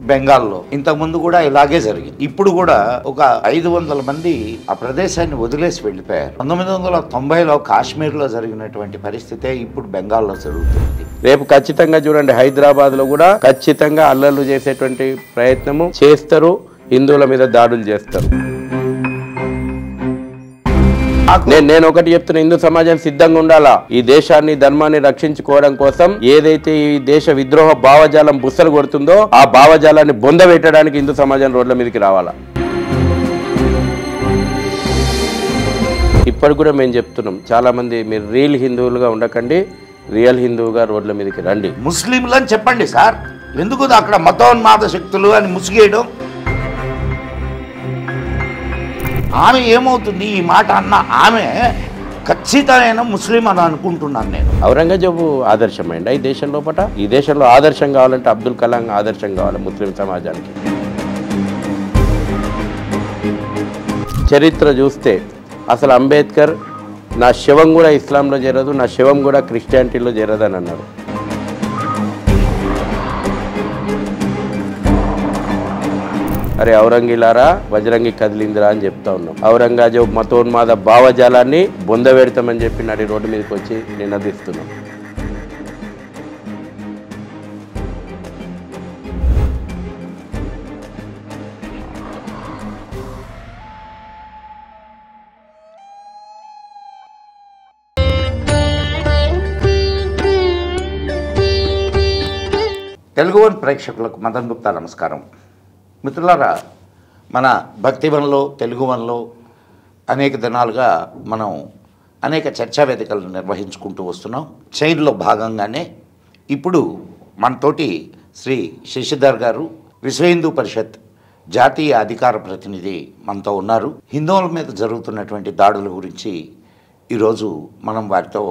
బెంగాల్లో ఇంతకుముందు కూడా ఇలాగే జరిగింది. ఇప్పుడు కూడా ఒక 500 మంది ఆ ప్రదేశాన్ని వదిలేసి వెళ్ళిపోయారు. 1990లో కాశ్మీర్లో జరిగినటువంటి పరిస్థితే ఇప్పుడు బెంగాల్లో జరుగుతుంది. రేపు ఖచ్చితంగా చూడండి, హైదరాబాద్లో కూడా ఖచ్చితంగా అల్లర్లు చేసేటువంటి ప్రయత్నము చేస్తారు, హిందువుల మీద దాడులు చేస్తారు. నేను ఒకటి చెప్తున్నా, హిందూ సమాజం సిద్ధంగా ఉండాలా. ఈ దేశాన్ని ధర్మాన్ని రక్షించుకోవడం కోసం ఏదైతే ఈ దేశ విద్రోహ భావజాలం బుస్సలు కొడుతుందో ఆ భావజాలాన్ని బొందబెట్టడానికి హిందూ సమాజం రోడ్ల మీదకి రావాలా. ఇప్పటి కూడా మేము చెప్తున్నాం, చాలా మంది మీరు రియల్ హిందువులుగా ఉండకండి, రియల్ హిందువుగా రోడ్ల మీదకి రండి. ముస్లింలు అని చెప్పండి సార్, ఎందుకు అక్కడ మతోన్మాద శక్తులు అని ముసిగేయడం? ఆమె ఏమవుతుంది ఈ మాట అన్న ఆమె ఖచ్చితమైన ముస్లిం అని అనుకుంటున్నాను నేను. ఔరంగజేబు ఆదర్శమైంది ఈ దేశం లోపల. ఈ దేశంలో ఆదర్శం కావాలంటే అబ్దుల్ కలాం ఆదర్శం కావాలి ముస్లిం సమాజానికి. చరిత్ర చూస్తే అసలు అంబేద్కర్ నా శవం కూడా ఇస్లాంలో చేరదు, నా శవం కూడా క్రిస్టియానిటీలో చేరదు అని అన్నారు. అరే ఔరంగిలారా, వజ్రంగి కదిలిందిరా అని చెప్తా ఉన్నాం. ఔరంగజేబు మతోన్మాద భావజాలాన్ని బొందబెడతామని చెప్పి నాటి రోడ్డు మీదకి వచ్చి నినదిస్తున్నాం. తెలుగు వన్ ప్రేక్షకులకు మదన్ గుప్తా నమస్కారం. మిత్రులారా, మన భక్తివన్లో తెలుగు వన్లో అనేక దినాలుగా మనం అనేక చర్చా వేదికలను నిర్వహించుకుంటూ వస్తున్నాం. చైన్లో భాగంగానే ఇప్పుడు మనతోటి శ్రీ శశిధర్ గారు, విశ్వ హిందూ పరిషత్ జాతీయ అధికార ప్రతినిధి మనతో ఉన్నారు. హిందువుల మీద జరుగుతున్నటువంటి దాడుల గురించి ఈరోజు మనం వారితో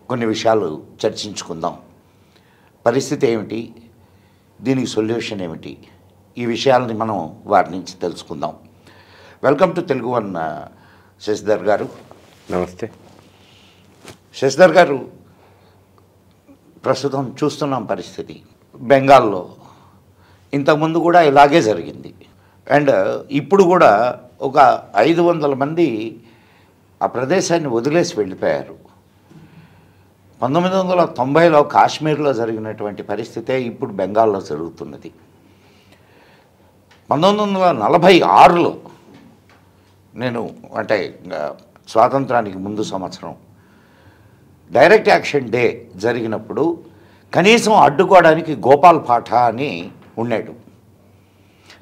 కొన్ని విషయాలు చర్చించుకుందాం. పరిస్థితి ఏమిటి, దీనికి సొల్యూషన్ ఏమిటి, ఈ విషయాలని మనం వారి నుంచి తెలుసుకుందాం. Welcome to Telugu one Shashidhar garu. నమస్తే. శశిధర్ గారు, ప్రస్తుతం చూస్తున్నాం పరిస్థితి బెంగాల్లో ఇంతకుముందు కూడా ఇలాగే జరిగింది. అండ్ ఇప్పుడు కూడా ఒక 500 మంది ఆ ప్రదేశాన్ని వదిలేసి వెళ్ళిపోయారు. 1990లో కాశ్మీర్లో జరిగినటువంటి పరిస్థితే ఇప్పుడు బెంగాల్లో జరుగుతున్నది. 1946లో నేను అంటే స్వాతంత్రానికి ముందు సంవత్సరం డైరెక్ట్ యాక్షన్ డే జరిగినప్పుడు కనీసం అడ్డుకోవడానికి గోపాల్ పాఠా అని ఉన్నాడు.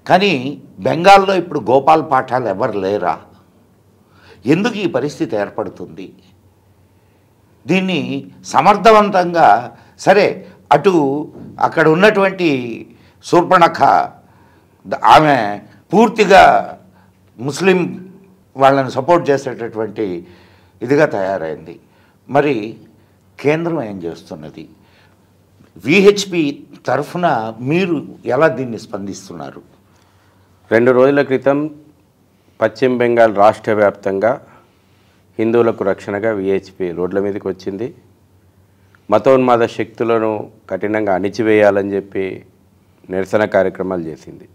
కానీ బెంగాల్లో ఇప్పుడు గోపాల్ పాఠాలు ఎవరు లేరా? ఎందుకు ఈ పరిస్థితి ఏర్పడుతుంది? దీన్ని సమర్థవంతంగా సరే, అటు అక్కడ ఉన్నటువంటి శూర్పణఖ ఆమె పూర్తిగా ముస్లిం వాళ్ళని సపోర్ట్ చేసేటటువంటి ఇదిగా తయారైంది. మరి కేంద్రం ఏం చేస్తున్నది? విహెచ్పి తరఫున మీరు ఎలా దీన్ని స్పందిస్తున్నారు? 2 రోజుల క్రితం పశ్చిమ బెంగాల్ రాష్ట్ర వ్యాప్తంగా హిందువులకు రక్షణగా విహెచ్పి రోడ్ల మీదకి వచ్చింది. మతోన్మాద శక్తులను కఠినంగా అణిచివేయాలని చెప్పి నిరసన కార్యక్రమాలు చేసింది.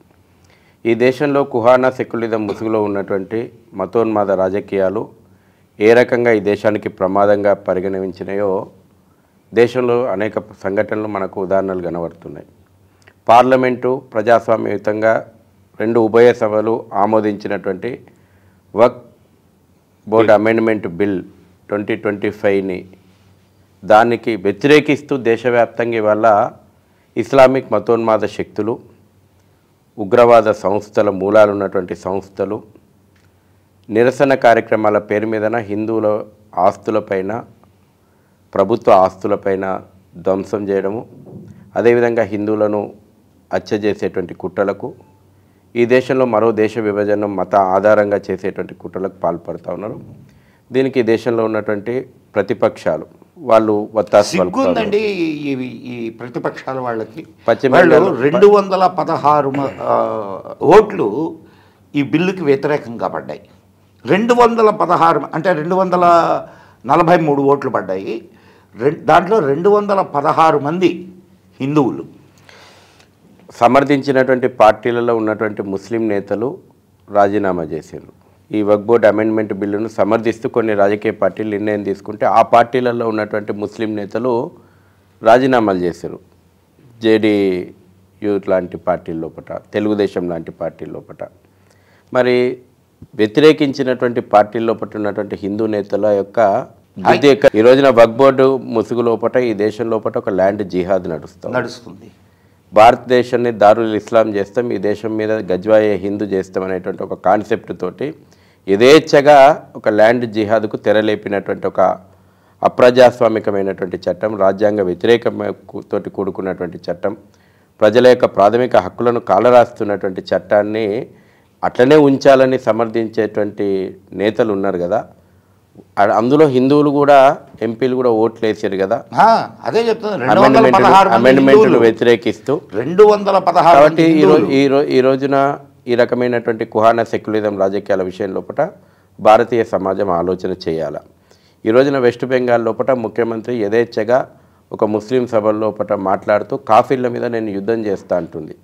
ఈ దేశంలో కుహానా సెక్యులిజం ముసుగులో ఉన్నటువంటి మతోన్మాద రాజకీయాలు ఏ రకంగా ఈ దేశానికి ప్రమాదంగా పరిగణించినాయో దేశంలో అనేక సంఘటనలు మనకు ఉదాహరణలు కనబడుతున్నాయి. పార్లమెంటు ప్రజాస్వామ్యయుతంగా 2 ఉభయ సభలు ఆమోదించినటువంటి వక్ఫ్ బోర్డ్ అమెండ్మెంట్ బిల్ 2025ని దానికి వ్యతిరేకిస్తూ దేశవ్యాప్తంగా ఇవాళ ఇస్లామిక్ మతోన్మాద శక్తులు, ఉగ్రవాద సంస్థల మూలాలు ఉన్నటువంటి సంస్థలు నిరసన కార్యక్రమాల పేరు మీదన హిందువుల ఆస్తులపైన, ప్రభుత్వ ఆస్తులపైన ధ్వంసం చేయడము, అదేవిధంగా హిందువులను హత్య చేసేటువంటి కుట్రలకు, ఈ దేశంలో మరో దేశ విభజన మత ఆధారంగా చేసేటువంటి కుట్రలకు పాల్పడుతూ ఉన్నారు. దీనికి దేశంలో ఉన్నటువంటి ప్రతిపక్షాలు వాళ్ళు వత్తాసు పలుకుతారు. ఈ ప్రతిపక్షాల వాళ్ళకి 216 ఓట్లు ఈ బిల్లుకి వ్యతిరేకంగా పడ్డాయి. 216 అంటే 243 ఓట్లు పడ్డాయి. దాంట్లో 216 మంది హిందువులు. సమర్థించినటువంటి పార్టీలలో ఉన్నటువంటి ముస్లిం నేతలు రాజీనామా చేశారు. ఈ వక్ఫ్ బోర్డ్ అమెండ్మెంట్ బిల్లును సమర్థిస్తూ కొన్ని రాజకీయ పార్టీలు నిర్ణయం తీసుకుంటే ఆ పార్టీలలో ఉన్నటువంటి ముస్లిం నేతలు రాజీనామాలు చేశారు. జేడీయూ లాంటి పార్టీల లోపల, తెలుగుదేశం లాంటి పార్టీల లోపల. మరి వ్యతిరేకించినటువంటి పార్టీల లోపల ఉన్నటువంటి హిందూ నేతల యొక్క ఈ రోజున వక్ఫ్ బోర్డు ముసుగు లోపల ఈ దేశం లోపల ఒక ల్యాండ్ జిహాద్ నడుస్తుంది. భారతదేశాన్ని దారుల్ ఇస్లాం చేస్తాం, ఈ దేశం మీద గజ్వాయే హిందూ చేస్తాం అనేటువంటి ఒక కాన్సెప్ట్ తోటి యథేచ్ఛగా ఒక ల్యాండ్ జిహాద్కు తెరలేపినటువంటి ఒక అప్రజాస్వామికమైనటువంటి చట్టం, రాజ్యాంగ వ్యతిరేకతోటి కూడుకున్నటువంటి చట్టం, ప్రజల యొక్క ప్రాథమిక హక్కులను కాలరాస్తున్నటువంటి చట్టాన్ని అట్లనే ఉంచాలని సమర్థించేటువంటి నేతలు ఉన్నారు కదా. అందులో హిందువులు కూడా ఎంపీలు కూడా ఓట్లు వేసారు కదా. అదే చెప్తుంది, అమెండ్మెంట్ను వ్యతిరేకిస్తూ 216. కాబట్టి ఈ రోజున ఈ రకమైనటువంటి కుహాన సెక్యులరిజం రాజకీయాల విషయం లోపల భారతీయ సమాజం ఆలోచన చేయాలి. ఈ రోజున వెస్ట్ బెంగాల్ లోపల ముఖ్యమంత్రి యథేచ్ఛగా ఒక ముస్లిం సభల లోపల మాట్లాడుతూ కాఫీర్ల మీద నేను యుద్ధం చేస్తా అంటుంది.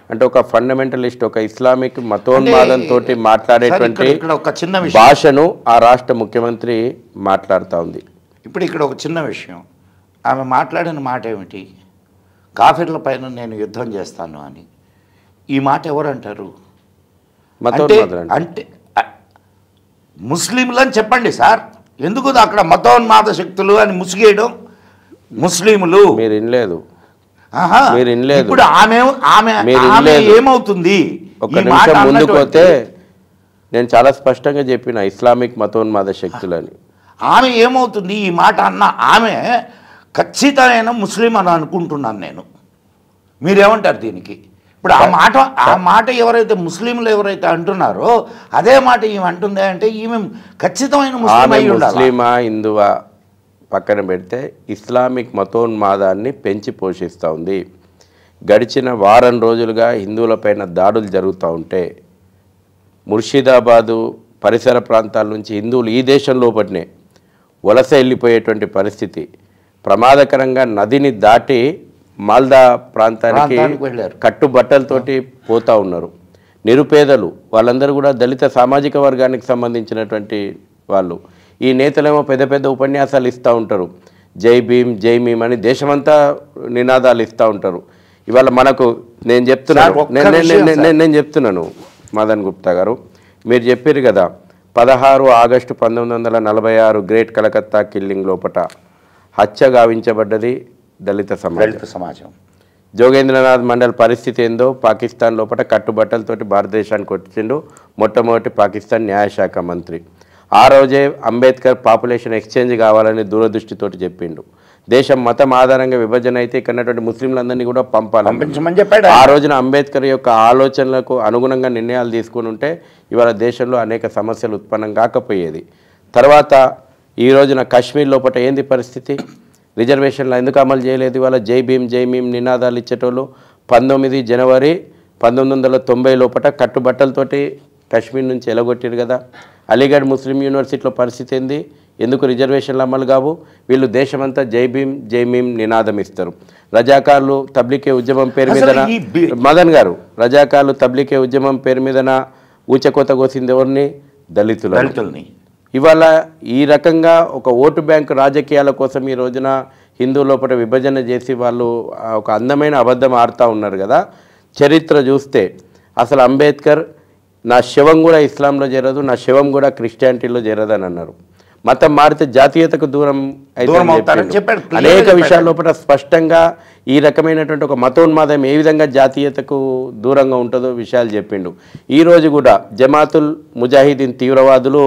అంటే ఒక ఫండమెంటలిస్ట్, ఒక ఇస్లామిక్ మతోన్మాదంతో మాట్లాడేటువంటి భాషను ఆ రాష్ట్ర ముఖ్యమంత్రి మాట్లాడుతూ ఉంది. ఇప్పుడు ఇక్కడ ఒక చిన్న విషయం, ఆమె మాట్లాడిన మాట ఏమిటి? కాఫీర్ల పైన నేను యుద్ధం చేస్తాను అని. ఈ మాట ఎవరు అంటారు? అంటే ముస్లింలని చెప్పండి సార్, ఎందుకు అక్కడ మతోన్మాద శక్తులు అని ముసిగేయడం? ముస్లింలు మీరు వినలేదు, ఇప్పుడు ఆమె ఏమవుతుంది? ఒక నిమిషం ముందుకు పోతే నేను చాలా స్పష్టంగా చెప్పిన ఇస్లామిక్ మతోన్మాద శక్తులని. ఆమె ఏమవుతుంది ఈ మాట అన్న? ఆమె ఖచ్చితమైన ముస్లిం అని అనుకుంటున్నాను నేను. మీరేమంటారు దీనికి? ఇప్పుడు ఆ మాట ఎవరైతే ముస్లింలు ఎవరైతే అంటున్నారో అదే మాట ఈమె అంటుంది అంటే ఈమె ఖచ్చితమైన ముస్లిమా హిందువా పక్కన పెడితే ఇస్లామిక్ మతోన్మాదాన్ని పెంచి పోషిస్తూ ఉంది. గడిచిన వారం రోజులుగా హిందువులపైన దాడులు జరుగుతూ ఉంటే ముర్షిదాబాదు పరిసర ప్రాంతాల నుంచి హిందువులు ఈ దేశం లోపలనే వలస వెళ్ళిపోయేటువంటి పరిస్థితి, ప్రమాదకరంగా నదిని దాటి మాల్దా ప్రాంతానికి కట్టుబట్టలతోటి పోతూ ఉన్నారు. నిరుపేదలు వాళ్ళందరూ కూడా దళిత సామాజిక వర్గానికి సంబంధించినటువంటి వాళ్ళు. ఈ నేతలేమో పెద్ద పెద్ద ఉపన్యాసాలు ఇస్తూ ఉంటారు, జై భీమ్ జై భీమ్ అని దేశమంతా నినాదాలు ఇస్తూ ఉంటారు. ఇవాళ మనకు నేను చెప్తున్నాను మదన్ గుప్తా గారు, మీరు చెప్పారు కదా 16 ఆగస్టు 1946 గ్రేట్ కలకత్తా కిల్లింగ్ లోపల హత్య గావించబడ్డది దళిత సమాజం. జోగేంద్రనాథ్ మండల్ పరిస్థితి ఏందో, పాకిస్తాన్ లోపల కట్టుబట్టలతోటి భారతదేశానికి వచ్చిండు మొట్టమొదటి పాకిస్తాన్ న్యాయశాఖ మంత్రి. ఆ రోజే అంబేద్కర్ పాపులేషన్ ఎక్స్చేంజ్ కావాలని దూరదృష్టితోటి చెప్పిండు. దేశం మతం ఆధారంగా విభజన అయితే ఇక్కడ ముస్లింలందరినీ కూడా పంపాలని చెప్పాడు. ఆ రోజున అంబేద్కర్ యొక్క ఆలోచనలకు అనుగుణంగా నిర్ణయాలు తీసుకుని ఉంటే ఇవాళ దేశంలో అనేక సమస్యలు ఉత్పన్నం కాకపోయేది. తర్వాత ఈ రోజున కాశ్మీర్ లోపల ఏంది పరిస్థితి? రిజర్వేషన్లు ఎందుకు అమలు చేయలేదు? ఇవాళ జై భీమ్ జై భీమ్ నినాదాలు ఇచ్చేటోళ్ళు 19 జనవరి 1990 లోపల కట్టుబట్టలతోటి కాశ్మీర్ నుంచి ఎలగొట్టారు కదా. అలీగఢ్ ముస్లిం యూనివర్సిటీలో పరిస్థితి ఏంది? ఎందుకు రిజర్వేషన్లు అమలు కావు? వీళ్ళు దేశమంతా జై భీమ్ జై భీమ్ నినాదం ఇస్తారు. రజాకార్లు తబ్లికే ఉద్యమం పేరు మీదన మదన్ గారు, రజాకార్లు తబ్లికే ఉద్యమం పేరు మీదన ఊచకోత కోసింది ఎవరిని? దళితులని. ఇవాళ ఈ రకంగా ఒక ఓటు బ్యాంకు రాజకీయాల కోసం ఈ రోజున హిందూ లోపల విభజన చేసి వాళ్ళు ఒక అందమైన అబద్ధం ఆడుతూ ఉన్నారు కదా. చరిత్ర చూస్తే అసలు అంబేద్కర్ నా శవం కూడా ఇస్లాంలో చేరదు, నా శవం కూడా క్రిస్టియానిటీలో చేరదని అన్నారు. మతం మారితే జాతీయతకు దూరం అయితే చెప్పాడు. అనేక విషయాల లోపల స్పష్టంగా ఈ రకమైనటువంటి ఒక మతోన్మాదం ఏ విధంగా జాతీయతకు దూరంగా ఉంటుందో విషయాలు చెప్పిండు. ఈరోజు కూడా జమాతుల్ ముజాహిదీన్ తీవ్రవాదులు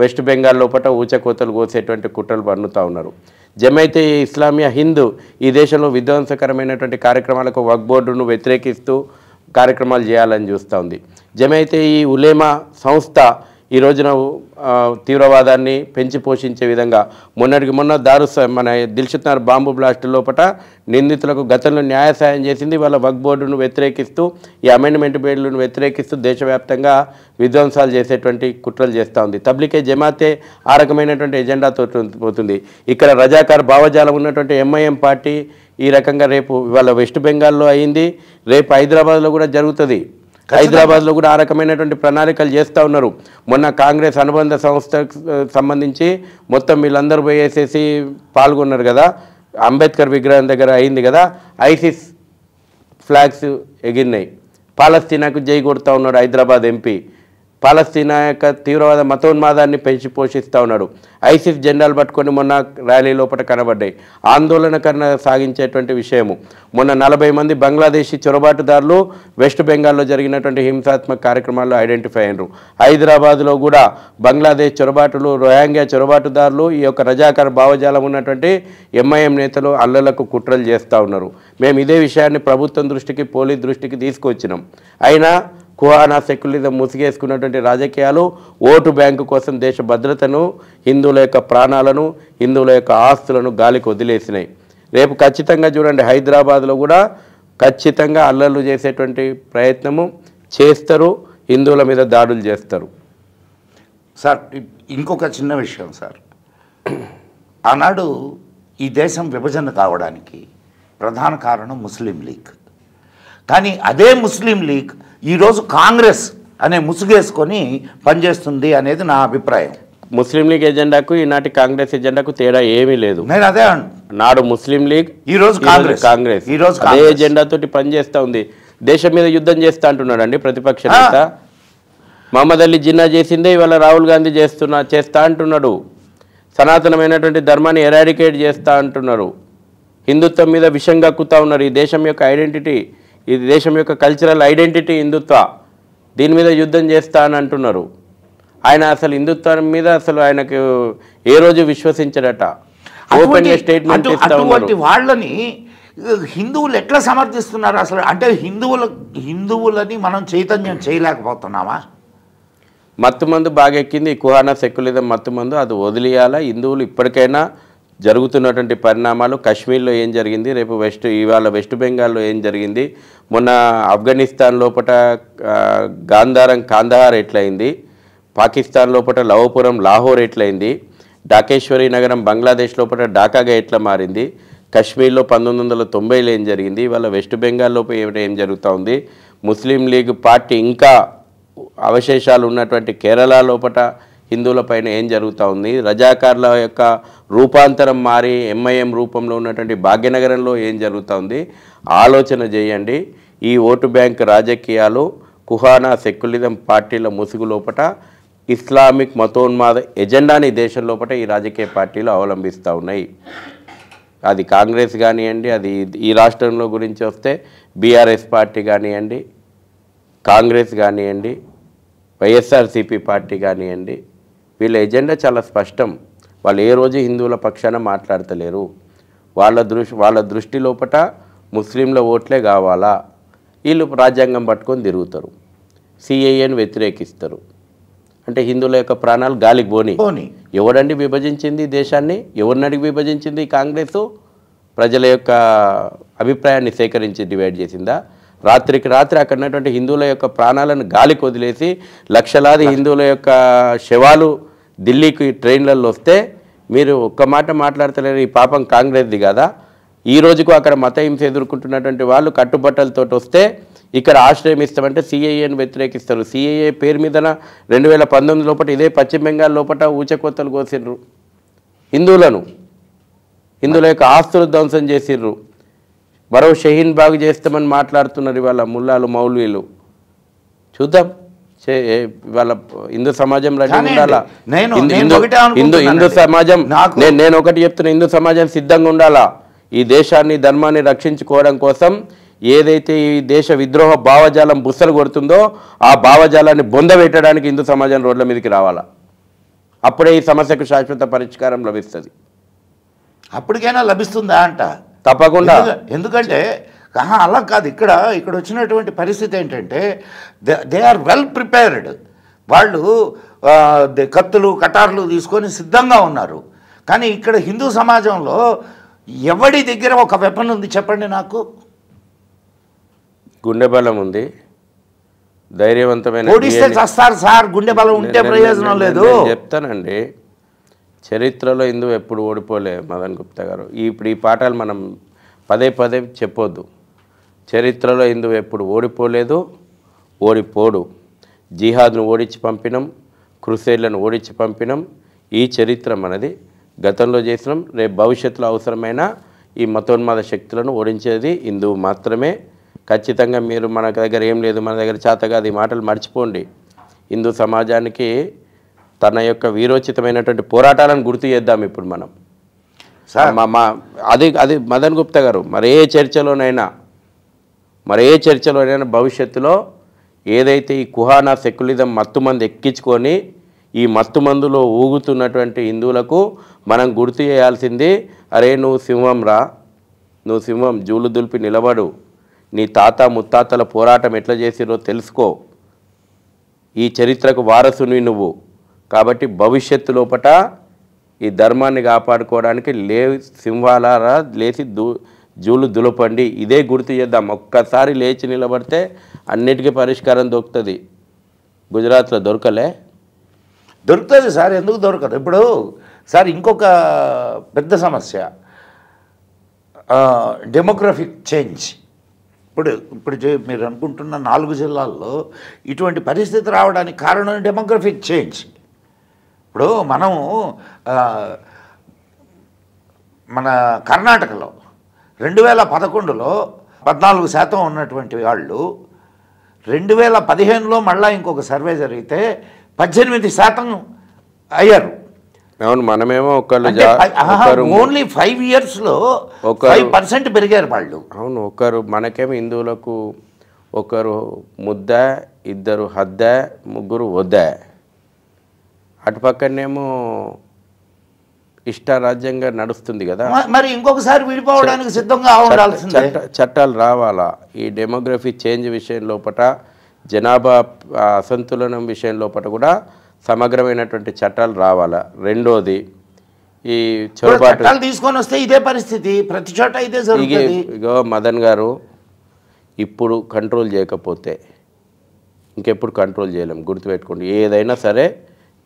వెస్ట్ బెంగాల్ లోపల ఊచకోతలు కోసేటువంటి కుట్రలు పన్నుతూ ఉన్నారు. జమైతే ఇస్లామియా హిందూ ఈ దేశంలో విధ్వంసకరమైనటువంటి కార్యక్రమాలకు వక్ఫ్ బోర్డును వ్యతిరేకిస్తూ కార్యక్రమాలు చేయాలని చూస్తూ ఉంది. జమైతే ఈ ఉలేమా సంస్థ ఈ రోజున తీవ్రవాదాన్ని పెంచి పోషించే విధంగా మొన్నటికి మొన్న మన దిల్షుక్ నగర్ బాంబు బ్లాస్ట్ లోపల నిందితులకు గతంలో న్యాయ సాయం చేసింది. వాళ్ళ వక్ఫ్ బోర్డును వ్యతిరేకిస్తూ ఈ అమెండ్మెంట్ బిల్లును వ్యతిరేకిస్తూ దేశవ్యాప్తంగా విధ్వంసాలు చేసేటువంటి కుట్రలు చేస్తూ ఉంది. తబ్లికే జమాతే ఆ రకమైనటువంటి ఎజెండాతో పోతుంది. ఇక్కడ రజాకార్ భావజాలం ఉన్నటువంటి ఎంఐఎం పార్టీ ఈ రకంగా రేపు ఇవాళ వెస్ట్ బెంగాల్లో అయింది, రేపు హైదరాబాద్లో కూడా జరుగుతుంది. హైదరాబాద్లో కూడా ఆ రకమైనటువంటి ప్రణాళికలు చేస్తూ ఉన్నారు. మొన్న కాంగ్రెస్ అనుబంధ సంస్థకు సంబంధించి మొత్తం వీళ్ళందరూ పోయేసేసి పాల్గొన్నారు కదా, అంబేద్కర్ విగ్రహం దగ్గర అయింది కదా, ఐసిస్ ఫ్లాగ్స్ ఎగిరినాయి. పాలస్తీనాకు జై కొడుతూ ఉన్నాడు హైదరాబాద్ ఎంపీ. పాలస్తీనా యొక్క తీవ్రవాద మతోన్మాదాన్ని పెంచి పోషిస్తూ ఉన్నాడు. ఐసిస్ జెండాలు పట్టుకొని మొన్న ర్యాలీ లోపల కనబడ్డాయి. ఆందోళనకరణ సాగించేటువంటి విషయము. మొన్న 40 మంది బంగ్లాదేశీ చొరబాటుదారులు వెస్ట్ బెంగాల్లో జరిగినటువంటి హింసాత్మక కార్యక్రమాల్లో ఐడెంటిఫై అయినారు. హైదరాబాద్లో కూడా బంగ్లాదేశ్ చొరబాటులు, రోహింగ్యా చొరబాటుదారులు, ఈ యొక్క రజాకార భావజాలం ఉన్నటువంటి ఎంఐఎం నేతలు అల్లలకు కుట్రలు చేస్తూ ఉన్నారు. మేము ఇదే విషయాన్ని ప్రభుత్వం దృష్టికి, పోలీస్ దృష్టికి తీసుకొచ్చినాం. అయినా కుహానా సెక్యులరిజం ముసిగేసుకున్నటువంటి రాజకీయాలు ఓటు బ్యాంకు కోసం దేశ భద్రతను, హిందువుల యొక్క ప్రాణాలను, హిందువుల యొక్క ఆస్తులను గాలికి వదిలేసినాయి. రేపు ఖచ్చితంగా చూడండి, హైదరాబాద్లో కూడా ఖచ్చితంగా అల్లర్లు చేసేటువంటి ప్రయత్నము చేస్తారు, హిందువుల మీద దాడులు చేస్తారు. సార్ ఇంకొక చిన్న విషయం సార్, ఆనాడు ఈ దేశం విభజన కావడానికి ప్రధాన కారణం ముస్లిం లీగ్. కానీ అదే ముస్లిం లీగ్ ఈరోజు కాంగ్రెస్ అనే ముసుగేసుకొని పనిచేస్తుంది అనేది నా అభిప్రాయం. ముస్లిం లీగ్ ఎజెండాకు ఈనాటి కాంగ్రెస్ ఎజెండాకు తేడా ఏమీ లేదు. నేను అదే నాడు ముస్లిం లీగ్, ఈరోజు కాంగ్రెస్ అదే ఎజెండాతోటి పనిచేస్తూ ఉంది. దేశం మీద యుద్ధం చేస్తా అంటున్నాడు అండి ప్రతిపక్ష నేత. మహమ్మద్ అలీ జిన్నా చేసిందే ఇవాళ రాహుల్ గాంధీ చేస్తా అంటున్నాడు. సనాతనమైనటువంటి ధర్మాన్ని ఎరాడికేట్ చేస్తా అంటున్నారు. హిందుత్వం మీద విషం కక్కుతా ఉన్నారు. ఈ దేశం యొక్క ఐడెంటిటీ, ఈ దేశం యొక్క కల్చరల్ ఐడెంటిటీ హిందుత్వ, దీని మీద యుద్ధం చేస్తా అని అంటున్నారు. ఆయన అసలు హిందుత్వం మీద అసలు ఆయనకు ఏ రోజు విశ్వసించడట. ఓపెన్గా స్టేట్మెంట్ ఇస్తా ఉన్నారు. వాళ్ళని హిందువులు ఎట్లా సమర్థిస్తున్నారు అసలు? అంటే హిందువులని మనం చైతన్యం చేయలేకపోతున్నామా? మత్తుమందు బాగా ఎక్కింది, కుహానా సెక్యులరిజం మత్తుమందు, అది వదిలేయాలా. హిందువులు ఇప్పటికైనా జరుగుతున్నటువంటి పరిణామాలు, కాశ్మీర్లో ఏం జరిగింది, రేపు ఇవాళ వెస్ట్ బెంగాల్లో ఏం జరిగింది, మొన్న ఆఫ్ఘనిస్తాన్ లోపల కాందహార్ ఎట్లయింది, పాకిస్తాన్ లోపల లవపురం లాహోర్ ఎట్లయింది, డాకేశ్వరి నగరం బంగ్లాదేశ్ లోపల ఢాకాగా ఎట్లా మారింది, కాశ్మీర్లో 1990లో ఏం జరిగింది, ఇవాళ వెస్ట్ బెంగాల్ లోపల ఏం జరుగుతూ ఉంది, ముస్లిం లీగ్ పార్టీ ఇంకా అవశేషాలు ఉన్నటువంటి కేరళ లోపల హిందువులపైన ఏం జరుగుతూ ఉంది, రజాకార్ల యొక్క రూపాంతరం మారి ఎంఐఎం రూపంలో ఉన్నటువంటి భాగ్యనగరంలో ఏం జరుగుతూ ఉంది. ఆలోచన చేయండి. ఈ ఓటు బ్యాంక్ రాజకీయాలు, కుహానా సెక్యులరిజం పార్టీల ముసుగు లోపల ఇస్లామిక్ మతోన్మాద ఎజెండాని దేశం లోపల ఈ రాజకీయ పార్టీలు అవలంబిస్తూ ఉన్నాయి. అది కాంగ్రెస్ కానివ్వండి, అది ఈ రాష్ట్రంలో గురించి వస్తే బీఆర్ఎస్ పార్టీ కానివ్వండి, కాంగ్రెస్ కానివ్వండి, వైఎస్ఆర్సీపీ పార్టీ కానివ్వండి, వీళ్ళ ఎజెండా చాలా స్పష్టం. వాళ్ళు ఏ రోజు హిందువుల పక్షాన మాట్లాడతలేరు. వాళ్ళ దృష్టి లోపల ముస్లింల ఓట్లే కావాలా, వీళ్ళు రాజ్యాంగం పట్టుకొని తిరుగుతారు, సిఏఏని వ్యతిరేకిస్తారు. అంటే హిందువుల యొక్క ప్రాణాలు గాలికి పోని. ఎవరండి విభజించింది దేశాన్ని? ఎవరిని అడిగి విభజించింది కాంగ్రెసు? ప్రజల యొక్క అభిప్రాయాన్ని సేకరించి డివైడ్ చేసిందా? రాత్రికి రాత్రి అక్కడ ఉన్నటువంటి హిందువుల యొక్క ప్రాణాలను గాలికి వదిలేసి లక్షలాది హిందువుల యొక్క శవాలు ఢిల్లీకి ట్రైన్లలో వస్తే మీరు ఒక్క మాట మాట్లాడతలేరు. ఈ పాపం కాంగ్రెస్ది కదా. ఈ రోజుకు అక్కడ మత హింస ఎదుర్కొంటున్నటువంటి వాళ్ళు కట్టుబట్టలతో వస్తే ఇక్కడ ఆశ్రయం ఇస్తామంటే సిఏఏని వ్యతిరేకిస్తారు. సిఏఏ పేరు మీద 2019 లోపల ఇదే పశ్చిమ బెంగాల్ లోపల ఊచకొత్తలు కోసిర్రు, హిందువులను, హిందువుల యొక్క ఆస్తులు ధ్వంసం చేసిర్రు. మరో షహీన్ బాగు చేస్తామని మాట్లాడుతున్నారు ఇవాళ ముల్లాలు, మౌల్వీలు. చూద్దాం ఇవాళ హిందూ సమాజం రెడీ ఉండాలా. హిందూ సమాజం, నేను ఒకటి చెప్తున్నా, హిందూ సమాజం సిద్ధంగా ఉండాలా. ఈ దేశాన్ని, ధర్మాన్ని రక్షించుకోవడం కోసం ఏదైతే ఈ దేశ విద్రోహ భావజాలం బుస్సలు కొడుతుందో ఆ భావజాలాన్ని బొందబెట్టడానికి హిందూ సమాజం రోడ్ల మీదకి రావాలా. అప్పుడే ఈ సమస్యకు శాశ్వత పరిష్కారం లభిస్తుంది. అప్పటికైనా లభిస్తుందా అంట? తప్పకుండా. ఎందుకంటే అలా కాదు, ఇక్కడ వచ్చినటువంటి పరిస్థితి ఏంటంటే దే ఆర్ వెల్ ప్రిపేర్డ్. వాళ్ళు కత్తులు కటార్లు తీసుకొని సిద్ధంగా ఉన్నారు. కానీ ఇక్కడ హిందూ సమాజంలో ఎవడి దగ్గర ఒక వెపన్ ఉంది చెప్పండి నాకు? గుండె బలం ఉంది, ధైర్యవంతమైన. ఓడిస్తే చస్తారు సార్, గుండె బలం ఉంటే ప్రయోజనం లేదు. చెప్తానండి, చరిత్రలో హిందూ ఎప్పుడు ఓడిపోలే మదన్ గుప్తా గారు. ఇప్పుడు ఈ పాఠాలు మనం పదే పదే చెప్పొద్దు. చరిత్రలో హిందువు ఎప్పుడు ఓడిపోలేదు, ఓడిపోడు. జిహాద్ను ఓడించి పంపినాం, క్రుసేడ్లను ఓడించి పంపినాం. ఈ చరిత్ర మనది. గతంలో చేసినాం. రేపు భవిష్యత్తులో అవసరమైన ఈ మతోన్మాద శక్తులను ఓడించేది హిందువు మాత్రమే. ఖచ్చితంగా మీరు మన దగ్గర ఏం లేదు, మన దగ్గర చేతగాది మాటలు మర్చిపోండి. హిందూ సమాజానికి తన యొక్క వీరోచితమైనటువంటి పోరాటాలను గుర్తు చేద్దాం ఇప్పుడు మనం. అది మదన్ గుప్తా గారు మరే చర్చలోనైనా భవిష్యత్తులో ఏదైతే ఈ కుహానా సెక్యులిజం మత్తుమంది ఎక్కించుకొని ఈ మత్తుమందులో ఊగుతున్నటువంటి హిందువులకు మనం గుర్తు చేయాల్సింది, అరే నువ్వు సింహం రా, నువ్వు సింహం, జూలు దులిపి నిలబడు, నీ తాత ముత్తాతల పోరాటం ఎట్లా చేసిరో తెలుసుకో, ఈ చరిత్రకు వారసుని నువ్వు. కాబట్టి భవిష్యత్తు లోపట ఈ ధర్మాన్ని కాపాడుకోవడానికి సింహాలారా లేచి జూలు దులపండి. ఇదే గుర్తు చేద్దాం. ఒక్కసారి లేచి నిలబడితే అన్నిటికీ పరిష్కారం దొరుకుతుంది. గుజరాత్లో దొరుకుతుంది సార్, ఎందుకు దొరకదు? ఇప్పుడు సార్ ఇంకొక పెద్ద సమస్య డెమోగ్రఫిక్ చేంజ్. ఇప్పుడు మీరు అనుకుంటున్న 4 జిల్లాల్లో ఇటువంటి పరిస్థితి రావడానికి కారణం డెమోగ్రఫిక్ చేంజ్. ఇప్పుడు మనం మన కర్ణాటకలో 2011లో 14% ఉన్నటువంటి వాళ్ళు 2015లో మళ్ళీ ఇంకొక సర్వే జరిగితే 18% అయ్యారు. అవును, మనమేమో ఓన్లీ 5 ఇయర్స్లో 5% పెరిగారు వాళ్ళు. అవును, మనకేమో హిందువులకు ఒకరు ముద్ద, ఇద్దరు హద్ద, ముగ్గురు వద్ద. అటుపక్కనేమో ఇష్టారాజ్యంగా నడుస్తుంది కదా. మరి ఇంకొకసారి విడిపోవడానికి సిద్ధంగా ఉండాల్సిందే. చట్టాలు రావాలా. ఈ డెమోగ్రఫీ చేంజ్ విషయం లోపల, జనాభా అసంతులనం విషయం లోపల కూడా సమగ్రమైనటువంటి చట్టాలు రావాలా. రెండోది ఈ చొరబాటు తీసుకొని వస్తే ఇదే పరిస్థితి ప్రతి చోట ఇదే జరుగుతుంది. ఇగో మదన్ గారు, ఇప్పుడు కంట్రోల్ చేయకపోతే ఇంకెప్పుడు కంట్రోల్ చేయలేం. గుర్తుపెట్టుకోండి, ఏదైనా సరే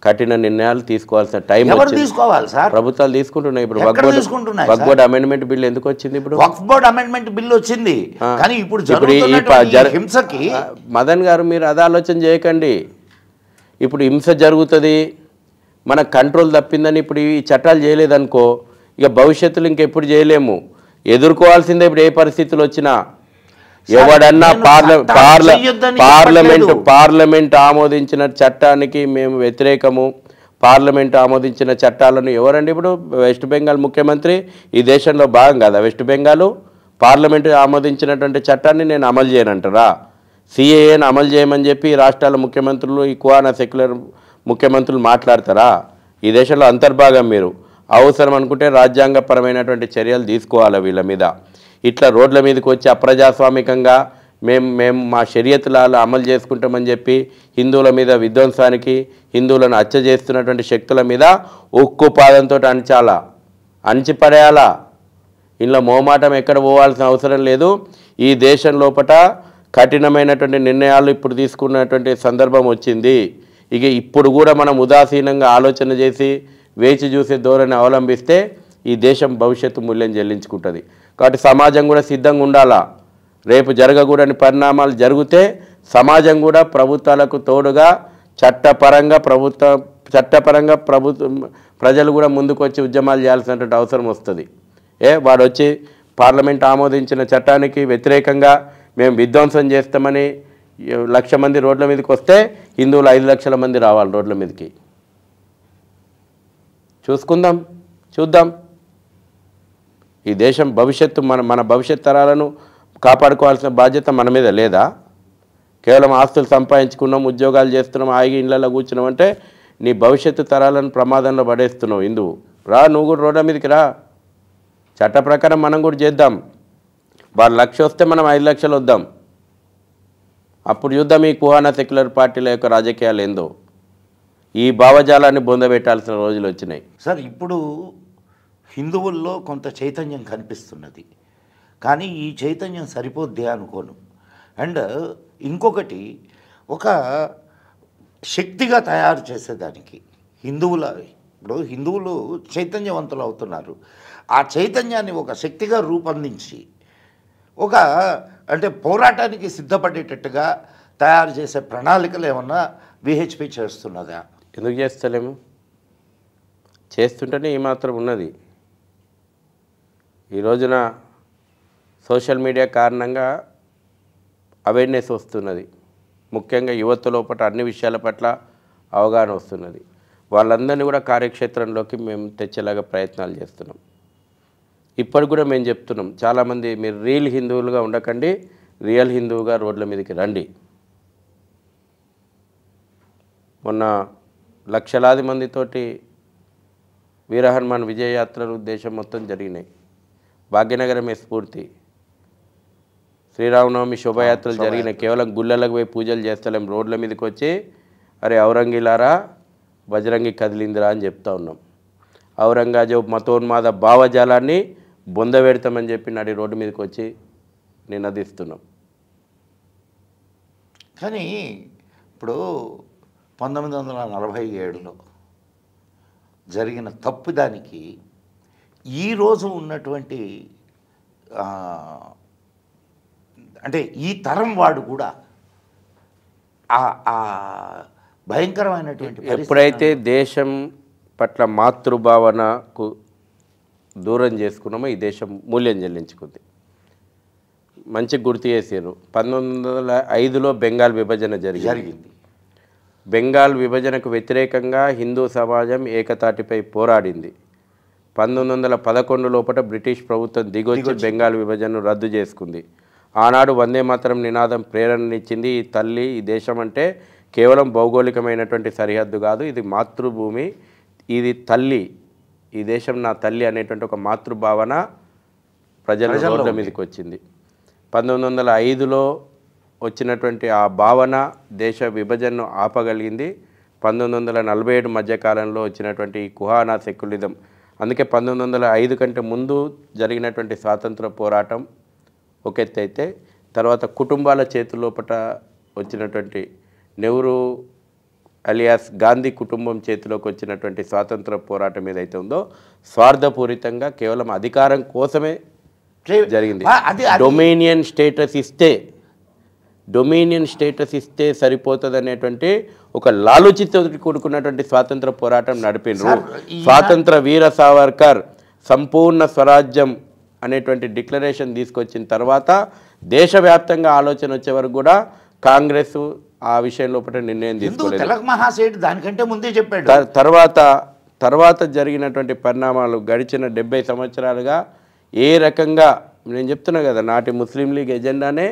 కఠిన నిర్ణయాలు తీసుకోవాల్సిన టైం తీసుకోవాలి సార్. ప్రభుత్వాలు తీసుకుంటున్నాయి. ఇప్పుడు వక్ఫ్ బోర్డ్ అమెండ్మెంట్ బిల్ ఎందుకు వచ్చింది? ఇప్పుడు వక్ఫ్ బోర్డ్ అమెండ్మెంట్ బిల్ వచ్చింది, కానీ ఇప్పుడు హింసకి మదన్ గారు మీరు అది ఆలోచన చేయకండి. ఇప్పుడు హింస జరుగుతుంది, మన కంట్రోల్ తప్పిందని ఇప్పుడు ఈ చట్టాలు చేయలేదనుకో, ఇక భవిష్యత్తులో ఇంకెప్పుడు చేయలేము. ఎదుర్కోవాల్సిందే ఇప్పుడు ఏ పరిస్థితులు వచ్చినా. ఎవడన్నా పార్లమెంట్ ఆమోదించిన చట్టానికి మేము వ్యతిరేకము, పార్లమెంట్ ఆమోదించిన చట్టాలను ఎవరండి? ఇప్పుడు వెస్ట్ బెంగాల్ ముఖ్యమంత్రి ఈ దేశంలో భాగం కదా. వెస్ట్ బెంగాల్ పార్లమెంటు ఆమోదించినటువంటి చట్టాన్ని నేను అమలు చేయనంటారా? సిఏఏని అమలు చేయమని చెప్పి రాష్ట్రాల ముఖ్యమంత్రులు, ఈ కుహానా సెక్యులర్ ముఖ్యమంత్రులు మాట్లాడతారా? ఈ దేశంలో అంతర్భాగం. మీరు అవసరం అనుకుంటే రాజ్యాంగపరమైనటువంటి చర్యలు తీసుకోవాలి వీళ్ళ మీద. ఇట్లా రోడ్ల మీదకి వచ్చి అప్రజాస్వామికంగా మేము మా షరియతులాలు అమలు చేసుకుంటామని చెప్పి హిందువుల మీద విధ్వంసానికి, హిందువులను హత్య చేస్తున్నటువంటి శక్తుల మీద ఉక్కు పాదంతో అణిచిపడేయాలా. ఇంట్లో మోమాటం ఎక్కడ పోవాల్సిన అవసరం లేదు. ఈ దేశం లోపల కఠినమైనటువంటి నిర్ణయాలు ఇప్పుడు తీసుకున్నటువంటి సందర్భం వచ్చింది. ఇక ఇప్పుడు కూడా మనం ఉదాసీనంగా ఆలోచన చేసి వేచి చూసే ధోరణి అవలంబిస్తే ఈ దేశం భవిష్యత్తు మూల్యం చెల్లించుకుంటుంది. కాబట్టి సమాజం కూడా సిద్ధంగా ఉండాలా. రేపు జరగకూడని పరిణామాలు జరిగితే సమాజం కూడా ప్రభుత్వాలకు తోడుగా చట్టపరంగా ప్రజలు కూడా ముందుకు వచ్చి ఉద్యమాలు చేయాల్సినటువంటి అవసరం వస్తుంది. వాడు వచ్చి పార్లమెంట్ ఆమోదించిన చట్టానికి వ్యతిరేకంగా మేము విధ్వంసం చేస్తామని 1,00,000 మంది రోడ్ల మీదకి వస్తే హిందువులు 5 లక్షల మంది రావాలి రోడ్ల మీదకి. చూద్దాం. ఈ దేశం భవిష్యత్తు మన భవిష్యత్ తరాలను కాపాడుకోవాల్సిన బాధ్యత మన మీద లేదా? కేవలం ఆస్తులు సంపాదించుకున్నాం, ఉద్యోగాలు చేస్తున్నాం, హాయిగా ఇళ్ళల్లో కూర్చున్నాం అంటే నీ భవిష్యత్తు తరాలను ప్రమాదంలో పడేస్తున్నావు. హిందువు రా, నువ్వు కూడా రోడ్ల మీదకి రా. చట్ట ప్రకారం మనం కూడా చేద్దాం. వాళ్ళు 1,00,000 వస్తే మనం 5 లక్షలు వద్దాం. అప్పుడు చూద్దాం ఈ కుహానా సెక్యులర్ పార్టీల యొక్క రాజకీయాలు ఏందో. ఈ భావజాలాన్ని బొందబెట్టాల్సిన రోజులు వచ్చినాయి. సార్, ఇప్పుడు హిందువుల్లో కొంత చైతన్యం కనిపిస్తున్నది, కానీ ఈ చైతన్యం సరిపోద్ది అనుకోను. అండ్ ఇంకొకటి, ఒక శక్తిగా తయారు చేసేదానికి హిందువులు చైతన్యవంతులు అవుతున్నారు. ఆ చైతన్యాన్ని ఒక శక్తిగా రూపొందించి ఒక అంటే పోరాటానికి సిద్ధపడేటట్టుగా తయారు చేసే ప్రణాళికలు ఏమన్నా విహెచ్పి చేస్తున్నదా? ఎందుకు చేస్తలేము? చేస్తుంటేనే ఈ మాత్రం ఉన్నది. ఈ రోజున సోషల్ మీడియా కారణంగా అవేర్నెస్ వస్తున్నది. ముఖ్యంగా యువత లోపల అన్ని విషయాల పట్ల అవగాహన వస్తున్నది. వాళ్ళందరినీ కూడా కార్యక్షేత్రంలోకి మేము తెచ్చేలాగా ప్రయత్నాలు చేస్తున్నాం. ఇప్పటికి కూడా మేము చెప్తున్నాం, చాలామంది మీరు రియల్ హిందువులుగా ఉండకండి, రియల్ హిందువుగా రోడ్ల మీదకి రండి. మొన్న లక్షలాది మందితోటి వీరహనుమాన్ విజయయాత్రలు దేశం మొత్తం జరిగినాయి. భాగ్యనగరమే స్ఫూర్తి. శ్రీరామనవమి శోభాయాత్రలు జరిగినాయి. కేవలం గుళ్ళలకు పోయి పూజలు చేస్తలేం, రోడ్ల మీదకి వచ్చి అరే ఔరంగిలారా బజరంగి కదిలిందిరా అని చెప్తా ఉన్నాం. ఔరంగజేబు మతోన్మాద భావజాలాన్ని బొందబెడతామని చెప్పి నడి రోడ్డు మీదకి వచ్చి నినదిస్తున్నాం. కానీ ఇప్పుడు 1947లో జరిగిన తప్పుదానికి ఈరోజు ఉన్నటువంటి అంటే ఈ తరం వాడు కూడా భయంకరమైనటువంటి ఎప్పుడైతే దేశం పట్ల మాతృభావనకు దూరం చేసుకున్నామో ఈ దేశం మూల్యం చెల్లించుకుంది. మంచి గుర్తు చేసారు. 1905లో బెంగాల్ విభజన జరిగింది. బెంగాల్ విభజనకు వ్యతిరేకంగా హిందూ సమాజం ఏకతాటిపై పోరాడింది. 1911 లోపల బ్రిటిష్ ప్రభుత్వం దిగొచ్చి బెంగాల్ విభజనను రద్దు చేసుకుంది. ఆనాడు వందే మాతరం నినాదం ప్రేరణనిచ్చింది. ఈ తల్లి, ఈ దేశం అంటే కేవలం భౌగోళికమైనటువంటి సరిహద్దు కాదు, ఇది మాతృభూమి, ఇది తల్లి, ఈ దేశం నా తల్లి అనేటువంటి ఒక మాతృభావన ప్రజల రోడ్ల మీదకి వచ్చింది. 1905లో వచ్చినటువంటి ఆ భావన దేశ విభజనను ఆపగలిగింది. 1947 మధ్యకాలంలో వచ్చినటువంటి ఈ కుహానా సెక్యులిజం, అందుకే 1905 కంటే ముందు జరిగినటువంటి స్వాతంత్ర పోరాటం ఒక ఎత్తు అయితే, తర్వాత కుటుంబాల చేతుల్లోపట వచ్చినటువంటి నెహ్రూ అలియాస్ గాంధీ కుటుంబం చేతిలోకి వచ్చినటువంటి స్వాతంత్ర పోరాటం ఏదైతే ఉందో స్వార్థపూరితంగా కేవలం అధికారం కోసమే జరిగింది. డొమినియన్ స్టేటస్ ఇస్తే సరిపోతుంది అనేటువంటి ఒక లాలుచితో కూడుకున్నటువంటి స్వాతంత్ర పోరాటం నడిపిండ్రు. స్వాతంత్ర వీర సావర్కర్ సంపూర్ణ స్వరాజ్యం అనేటువంటి డిక్లరేషన్ తీసుకొచ్చిన తర్వాత దేశవ్యాప్తంగా ఆలోచన వచ్చే వరకు కూడా కాంగ్రెస్ ఆ విషయం లోపల నిర్ణయం తీసుకోలేదు. తిలక్ మహాసేఠ్ దానికంటే ముందే చెప్పాడు. తర్వాత జరిగినటువంటి పరిణామాలు గడిచిన 70 సంవత్సరాలుగా ఏ రకంగా నేను చెప్తున్నా కదా, నాటి ముస్లిం లీగ్ ఎజెండానే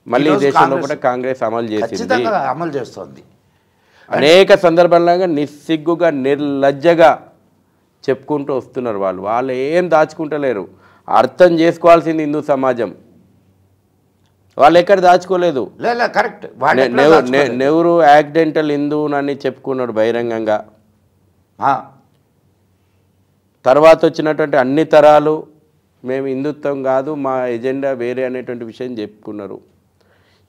మళ్ళీ దేశంలో కూడా కాంగ్రెస్ అమలు చేస్తుంది. అనేక సందర్భాలుగా నిస్సిగ్గుగా నిర్లజ్జగా చెప్పుకుంటూ వస్తున్నారు. వాళ్ళు ఏం దాచుకుంటలేరు. అర్థం చేసుకోవాల్సింది హిందూ సమాజం. వాళ్ళు ఎక్కడ దాచుకోలేదు. కరెక్ట్. నెహ్రూ యాక్సిడెంటల్ హిందూనని చెప్పుకున్నాడు బహిరంగంగా. తర్వాత వచ్చినటువంటి అన్ని తరాలు మేము హిందుత్వం కాదు, మా ఎజెండా వేరే అనేటువంటి విషయం చెప్పుకున్నారు.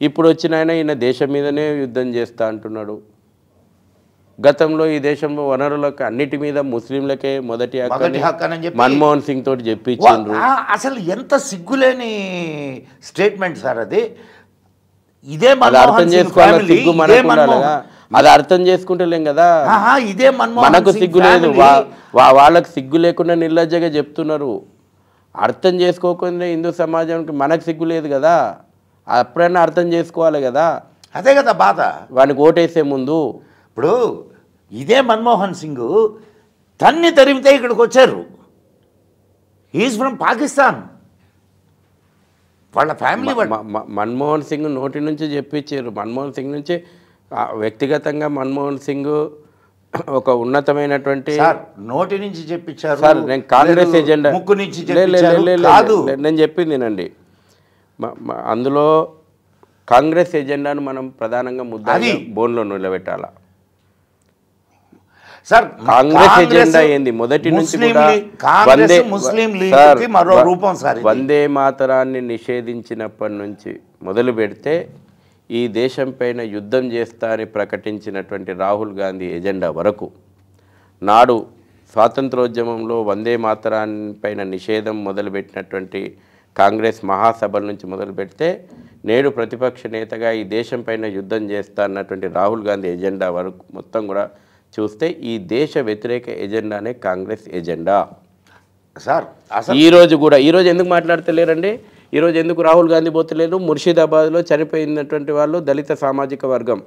ఇప్పుడు వచ్చిన ఈయన దేశం మీదనే యుద్ధం చేస్తా అంటున్నాడు. గతంలో ఈ దేశంలో వనరులకు అన్నిటి మీద ముస్లింలకే మొదటి హక్కు మన్మోహన్ సింగ్ తోటి చెప్పించారు. అసలు ఎంత సిగ్గులేని స్టేట్మెంట్ సార్ అది. ఇదే అర్థం చేసుకోవాలి. సిగ్గు మనకు ఉండాలిగా. అది అర్థం చేసుకుంటలేం కదా. ఇదే మనకు సిగ్గు లేదు, వాళ్ళకు సిగ్గు లేకుండా నిర్లజ్జగా చెప్తున్నారు. అర్థం చేసుకోకుండా హిందూ సమాజానికి మనకు సిగ్గు లేదు కదా. అప్పుడైనా అర్థం చేసుకోవాలి కదా. అదే కదా బాధ. వానికి ఓటేసే ముందు ఇప్పుడు ఇదే మన్మోహన్ సింగ్ తన్ని తరిమితే ఇక్కడికి వచ్చారు. He is from Pakistan. వాళ్ళ ఫ్యామిలీ మన్మోహన్ సింగ్ నోటి నుంచి చెప్పించారు. మన్మోహన్ సింగ్ నుంచి వ్యక్తిగతంగా మన్మోహన్ సింగ్ ఒక ఉన్నతమైనటువంటి నోటి నుంచి చెప్పించారు. సార్ నేను కాంగ్రెస్ ఎజెండా ముక్కు నుంచి నేను చెప్పింది వినండి. అందులో కాంగ్రెస్ ఎజెండాను మనం ప్రధానంగా ముద్దాగా బోన్లో నిలబెట్టాల. సార్ కాంగ్రెస్ ఎజెండా ఏంది? మొదటి నుంచి కూడా వందే మాతరాన్ని నిషేధించినప్పటి నుంచి మొదలు పెడితే ఈ దేశం పైన యుద్ధం చేస్తా అని ప్రకటించినటువంటి రాహుల్ గాంధీ ఎజెండా వరకు నాడు స్వాతంత్రోద్యమంలో వందే మాతరాన్ని పైన నిషేధం మొదలుపెట్టినటువంటి కాంగ్రెస్ మహాసభల నుంచి మొదలు పెడితే నేడు ప్రతిపక్ష నేతగా ఈ దేశం పైన యుద్ధం చేస్తా అన్నటువంటి రాహుల్ గాంధీ ఎజెండా వరకు మొత్తం కూడా చూస్తే ఈ దేశ వ్యతిరేక ఎజెండానే కాంగ్రెస్ ఎజెండా. సార్ ఈరోజు ఎందుకు మాట్లాడతలేరండి? ఈరోజు ఎందుకు రాహుల్ గాంధీ పోతలేరు? ముర్షిదాబాద్లో చనిపోయినటువంటి వాళ్ళు దళిత సామాజిక వర్గం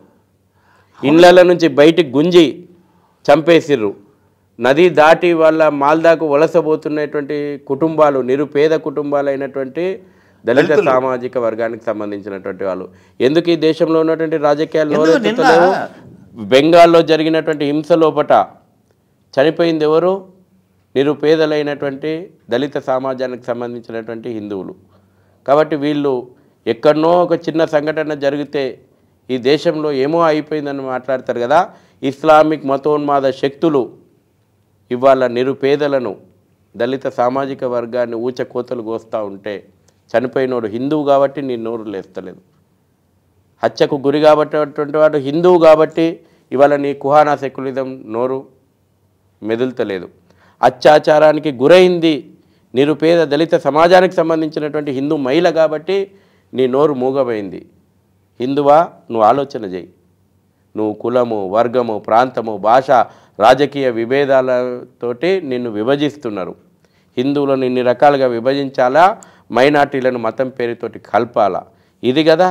ఇళ్ల నుంచి బయటికి గుంజి చంపేసిర్రు. నది దాటి వాళ్ళ మాల్దాకు వలసపోతున్నటువంటి కుటుంబాలు, నిరుపేద కుటుంబాలు అయినటువంటి దళిత సామాజిక వర్గానికి సంబంధించినటువంటి వాళ్ళు ఎందుకు ఈ దేశంలో ఉన్నటువంటి రాజకీయాలు బెంగాల్లో జరిగినటువంటి హింస లోపట చనిపోయింది ఎవరు? నిరుపేదలైనటువంటి దళిత సమాజానికి సంబంధించినటువంటి హిందువులు. కాబట్టి వీళ్ళు ఎక్కడనో ఒక చిన్న సంఘటన జరిగితే ఈ దేశంలో ఏమో అయిపోయిందని మాట్లాడతారు కదా. ఇస్లామిక్ మతోన్మాద శక్తులు ఇవాళ నిరుపేదలను, దళిత సామాజిక వర్గాన్ని ఊచకోతలు కోస్తూ ఉంటే చనిపోయినోడు హిందువు కాబట్టి నీ నోరు లేస్తలేదు. హత్యకు గురి కాబట్టేటువంటి వాడు హిందువు కాబట్టి ఇవాళ నీ కుహానా సెక్యులిజం నోరు మెదులుతలేదు. అత్యాచారానికి గురైంది నిరుపేద దళిత సమాజానికి సంబంధించినటువంటి హిందూ మహిళ కాబట్టి నీ నోరు మూగబోయింది. హిందువా, నువ్వు ఆలోచన చేయి. నువ్వు కులము, వర్గము, ప్రాంతము, భాష, రాజకీయ విభేదాలతోటి నిన్ను విభజిస్తున్నారు. హిందువులను ఇన్ని రకాలుగా విభజించాలా, మైనార్టీలను మతం పేరుతోటి కలపాలా? ఇది కదా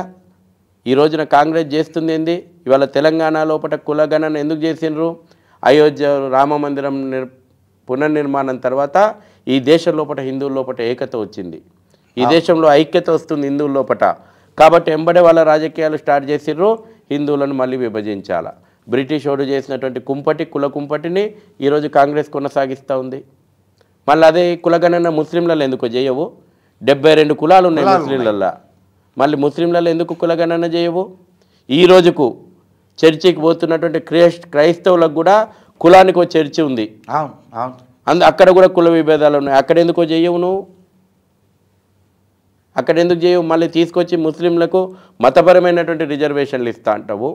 ఈ రోజున కాంగ్రెస్ చేస్తుంది. ఏంది ఇవాళ తెలంగాణ లోపల కులగణన ఎందుకు చేసిండ్రు? అయోధ్య రామ మందిరం పునర్నిర్మాణం తర్వాత ఈ దేశం లోపల హిందువుల లోపల ఏకత వచ్చింది. ఈ దేశంలో ఐక్యత వస్తుంది హిందువుల లోపల. కాబట్టి ఎంబడే వాళ్ళ రాజకీయాలు స్టార్ట్ చేసిర్రు, హిందువులను మళ్ళీ విభజించాల. బ్రిటిష్ వాడు చేసినటువంటి కుల కుంపటిని ఈరోజు కాంగ్రెస్ కొనసాగిస్తూ ఉంది. మళ్ళీ అదే కులగణన ముస్లింలలో ఎందుకు చేయవు? 72 కులాలు ఉన్నాయి ముస్లింలల్లో. మళ్ళీ ముస్లింలలో ఎందుకు కులగణన చేయవు? ఈ రోజుకు చర్చికి పోతున్నటువంటి క్రైస్తవులకు కూడా కులానికి ఒక చర్చి ఉంది. అక్కడ కూడా కుల విభేదాలు ఉన్నాయి. అక్కడ ఎందుకో చేయవు నువ్వు? అక్కడ ఎందుకు చేయవు? మళ్ళీ తీసుకొచ్చి ముస్లింలకు మతపరమైనటువంటి రిజర్వేషన్లు ఇస్తా అంటావు.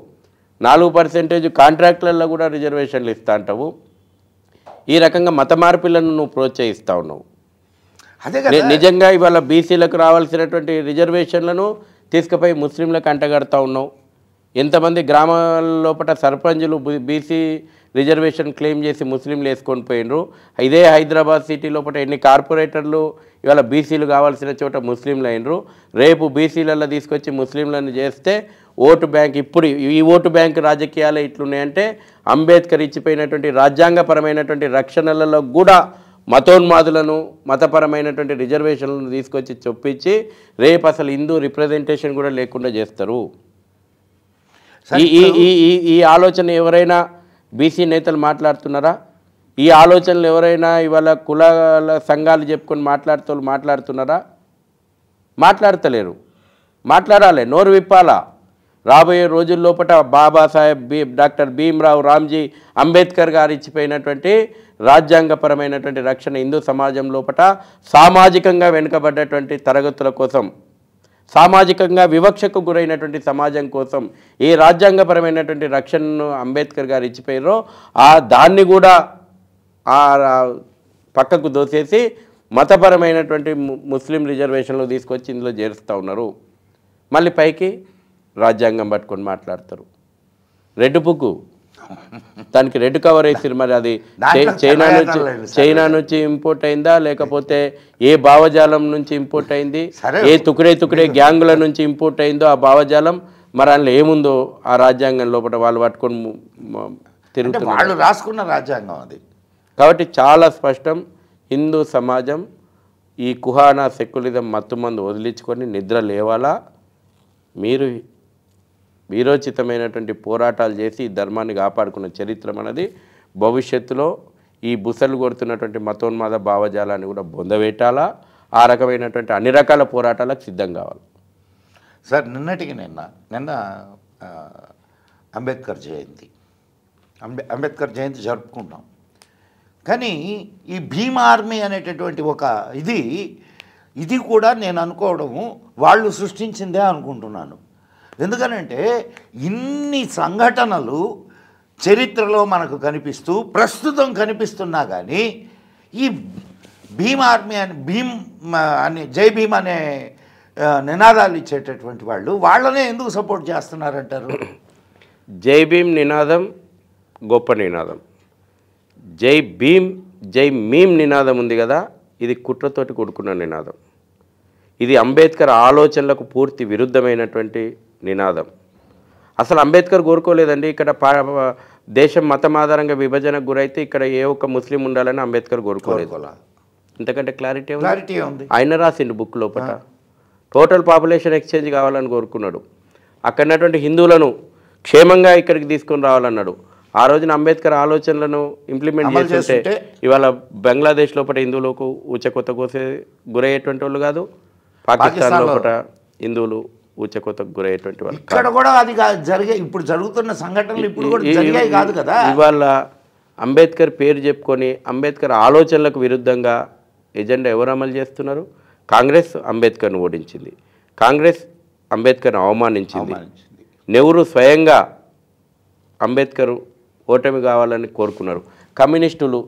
4% కాంట్రాక్టులలో కూడా రిజర్వేషన్లు ఇస్తా అంటావు. ఈ రకంగా మత మార్పులను నువ్వు ప్రోత్సహిస్తూ ఉన్నావు. నిజంగా ఇవాళ బీసీలకు రావాల్సినటువంటి రిజర్వేషన్లను తీసుకుపోయి ముస్లింలకు అంటగడతా ఉన్నావు. ఎంతమంది గ్రామాల లోపల సర్పంచులు బీసీ రిజర్వేషన్ క్లెయిమ్ చేసి ముస్లింలు వేసుకొని పోయినరు. ఇదే హైదరాబాద్ సిటీ లోపల ఎన్ని కార్పొరేటర్లు ఇవాళ బీసీలు కావాల్సిన చోట ముస్లింలు అయినరు. రేపు బీసీలలో తీసుకొచ్చి ముస్లింలను చేస్తే ఓటు బ్యాంక్, ఇప్పుడు ఈ ఓటు బ్యాంక్ రాజకీయాలు ఇట్లున్నాయంటే అంబేద్కర్ ఇచ్చిపోయినటువంటి రాజ్యాంగపరమైనటువంటి రక్షణలలో కూడా మతోన్మాదులను, మతపరమైనటువంటి రిజర్వేషన్లను తీసుకొచ్చి చొప్పించి రేపు అసలు హిందూ రిప్రజెంటేషన్ కూడా లేకుండా చేస్తారు. ఈ ఆలోచన ఎవరైనా బీసీ నేతలు మాట్లాడుతున్నారా? ఈ ఆలోచనలు ఎవరైనా ఇవాళ కులాల సంఘాలు చెప్పుకొని మాట్లాడుతున్నారా? మాట్లాడతలేరు. మాట్లాడాలి, నోరు విప్పాలా. రాబోయే రోజుల్లోపట బాబాసాహెబ్ డాక్టర్ భీమ్రావ్ రామ్జీ అంబేద్కర్ గారు ఇచ్చిపోయినటువంటి రాజ్యాంగపరమైనటువంటి రక్షణ హిందూ సమాజం లోపట సామాజికంగా వెనుకబడ్డటువంటి తరగతుల కోసం, సామాజికంగా వివక్షకు గురైనటువంటి సమాజం కోసం ఏ రాజ్యాంగపరమైనటువంటి రక్షణను అంబేద్కర్ గారు ఇచ్చిపోయారో దాన్ని కూడా పక్కకు దోసేసి మతపరమైనటువంటి ముస్లిం రిజర్వేషన్లు తీసుకొచ్చి ఇందులో చేరుస్తూ ఉన్నారు. మళ్ళీ పైకి రాజ్యాంగం పట్టుకొని మాట్లాడతారు. రెడ్ బుక్, దానికి రెడ్ కవర్ వేసిరు. మరి అది చైనా నుంచి ఇంపోర్ట్ అయిందా, లేకపోతే ఏ భావజాలం నుంచి ఇంపోర్ట్ అయింది, ఏ తుకడే గ్యాంగుల నుంచి ఇంపోర్ట్ అయిందో ఆ భావజాలం, మరి అందులో ఏముందో ఆ రాజ్యాంగం లోపల వాళ్ళు పట్టుకొని తిరుగుతున్నారు. వాళ్ళు రాసుకున్న రాజ్యాంగం అది. కాబట్టి చాలా స్పష్టం, హిందూ సమాజం ఈ కుహానా సెక్యులిజం మత్తుమందు వదిలించుకొని నిద్ర లేవాలా. మీరు వీరోచితమైనటువంటి పోరాటాలు చేసి ఈ ధర్మాన్ని కాపాడుకున్న చరిత్ర మనది. భవిష్యత్తులో ఈ బుసలు కొడుతున్నటువంటి మతోన్మాద భావజాలాన్ని కూడా బొందబెట్టాలా. ఆ రకమైనటువంటి అన్ని రకాల పోరాటాలకు సిద్ధం కావాలి. సార్, నిన్న అంబేద్కర్ జయంతి జరుపుకుంటాం. కానీ ఈ భీమ్ ఆర్మీ అనేటటువంటి ఒక ఇది కూడా నేను అనుకోవడము వాళ్ళు సృష్టించిందే అనుకుంటున్నాను. ఎందుకనంటే ఇన్ని సంఘటనలు చరిత్రలో మనకు కనిపిస్తూ ప్రస్తుతం కనిపిస్తున్నా కానీ ఈ భీమ్ ఆర్మీ అని భీమ్ అని జై భీమ్ అనే నినాదాలు ఇచ్చేటటువంటి వాళ్ళనే ఎందుకు సపోర్ట్ చేస్తున్నారంటారు? జై భీమ్ నినాదం గొప్ప నినాదం. జై భీమ్ జై మీమ్ నినాదం ఉంది కదా, ఇది కుట్రతోటి కూడుకున్న నినాదం. ఇది అంబేద్కర్ ఆలోచనలకు పూర్తి విరుద్ధమైనటువంటి నినాదం. అసలు అంబేద్కర్ కోరుకోలేదండి ఇక్కడ దేశం మతం ఆధారంగా విభజనకు గురైతే ఇక్కడ ఏ ఒక్క ముస్లిం ఉండాలని అంబేద్కర్ కోరుకోలేదు. ఇంతకంటే క్లారిటీ ఉంది. ఆయన రాసిండు బుక్ లోపల టోటల్ పాపులేషన్ ఎక్స్చేంజ్ కావాలని కోరుకున్నాడు. అక్కడ ఉన్నటువంటి హిందువులను క్షేమంగా ఇక్కడికి తీసుకొని రావాలన్నాడు. ఆ రోజున అంబేద్కర్ ఆలోచనలను ఇంప్లిమెంట్ చేస్తుంటే ఇవాళ బంగ్లాదేశ్ లోపల హిందువులకు ఊచకొత్త కోసే గురయ్యేటువంటి వాళ్ళు కాదు, పాకిస్తాన్ లోపల హిందువులు ఊచకొత్తకు గురయ్యేటువంటి వాళ్ళు. ఇక్కడ కూడా అది జరిగే ఇప్పుడు జరుగుతున్న సంఘటనలు ఇప్పుడు కూడా జరిగాయి కాదు కదా. ఇవాళ అంబేద్కర్ పేరు చెప్పుకొని అంబేద్కర్ ఆలోచనలకు విరుద్ధంగా ఎజెండా ఎవరు అమలు చేస్తున్నారు? కాంగ్రెస్ అంబేద్కర్ను ఓడించింది, కాంగ్రెస్ అంబేద్కర్ను అవమానించింది. నెహ్రూ స్వయంగా అంబేద్కర్ ఓటమి కావాలని కోరుకున్నారు. కమ్యూనిస్టులు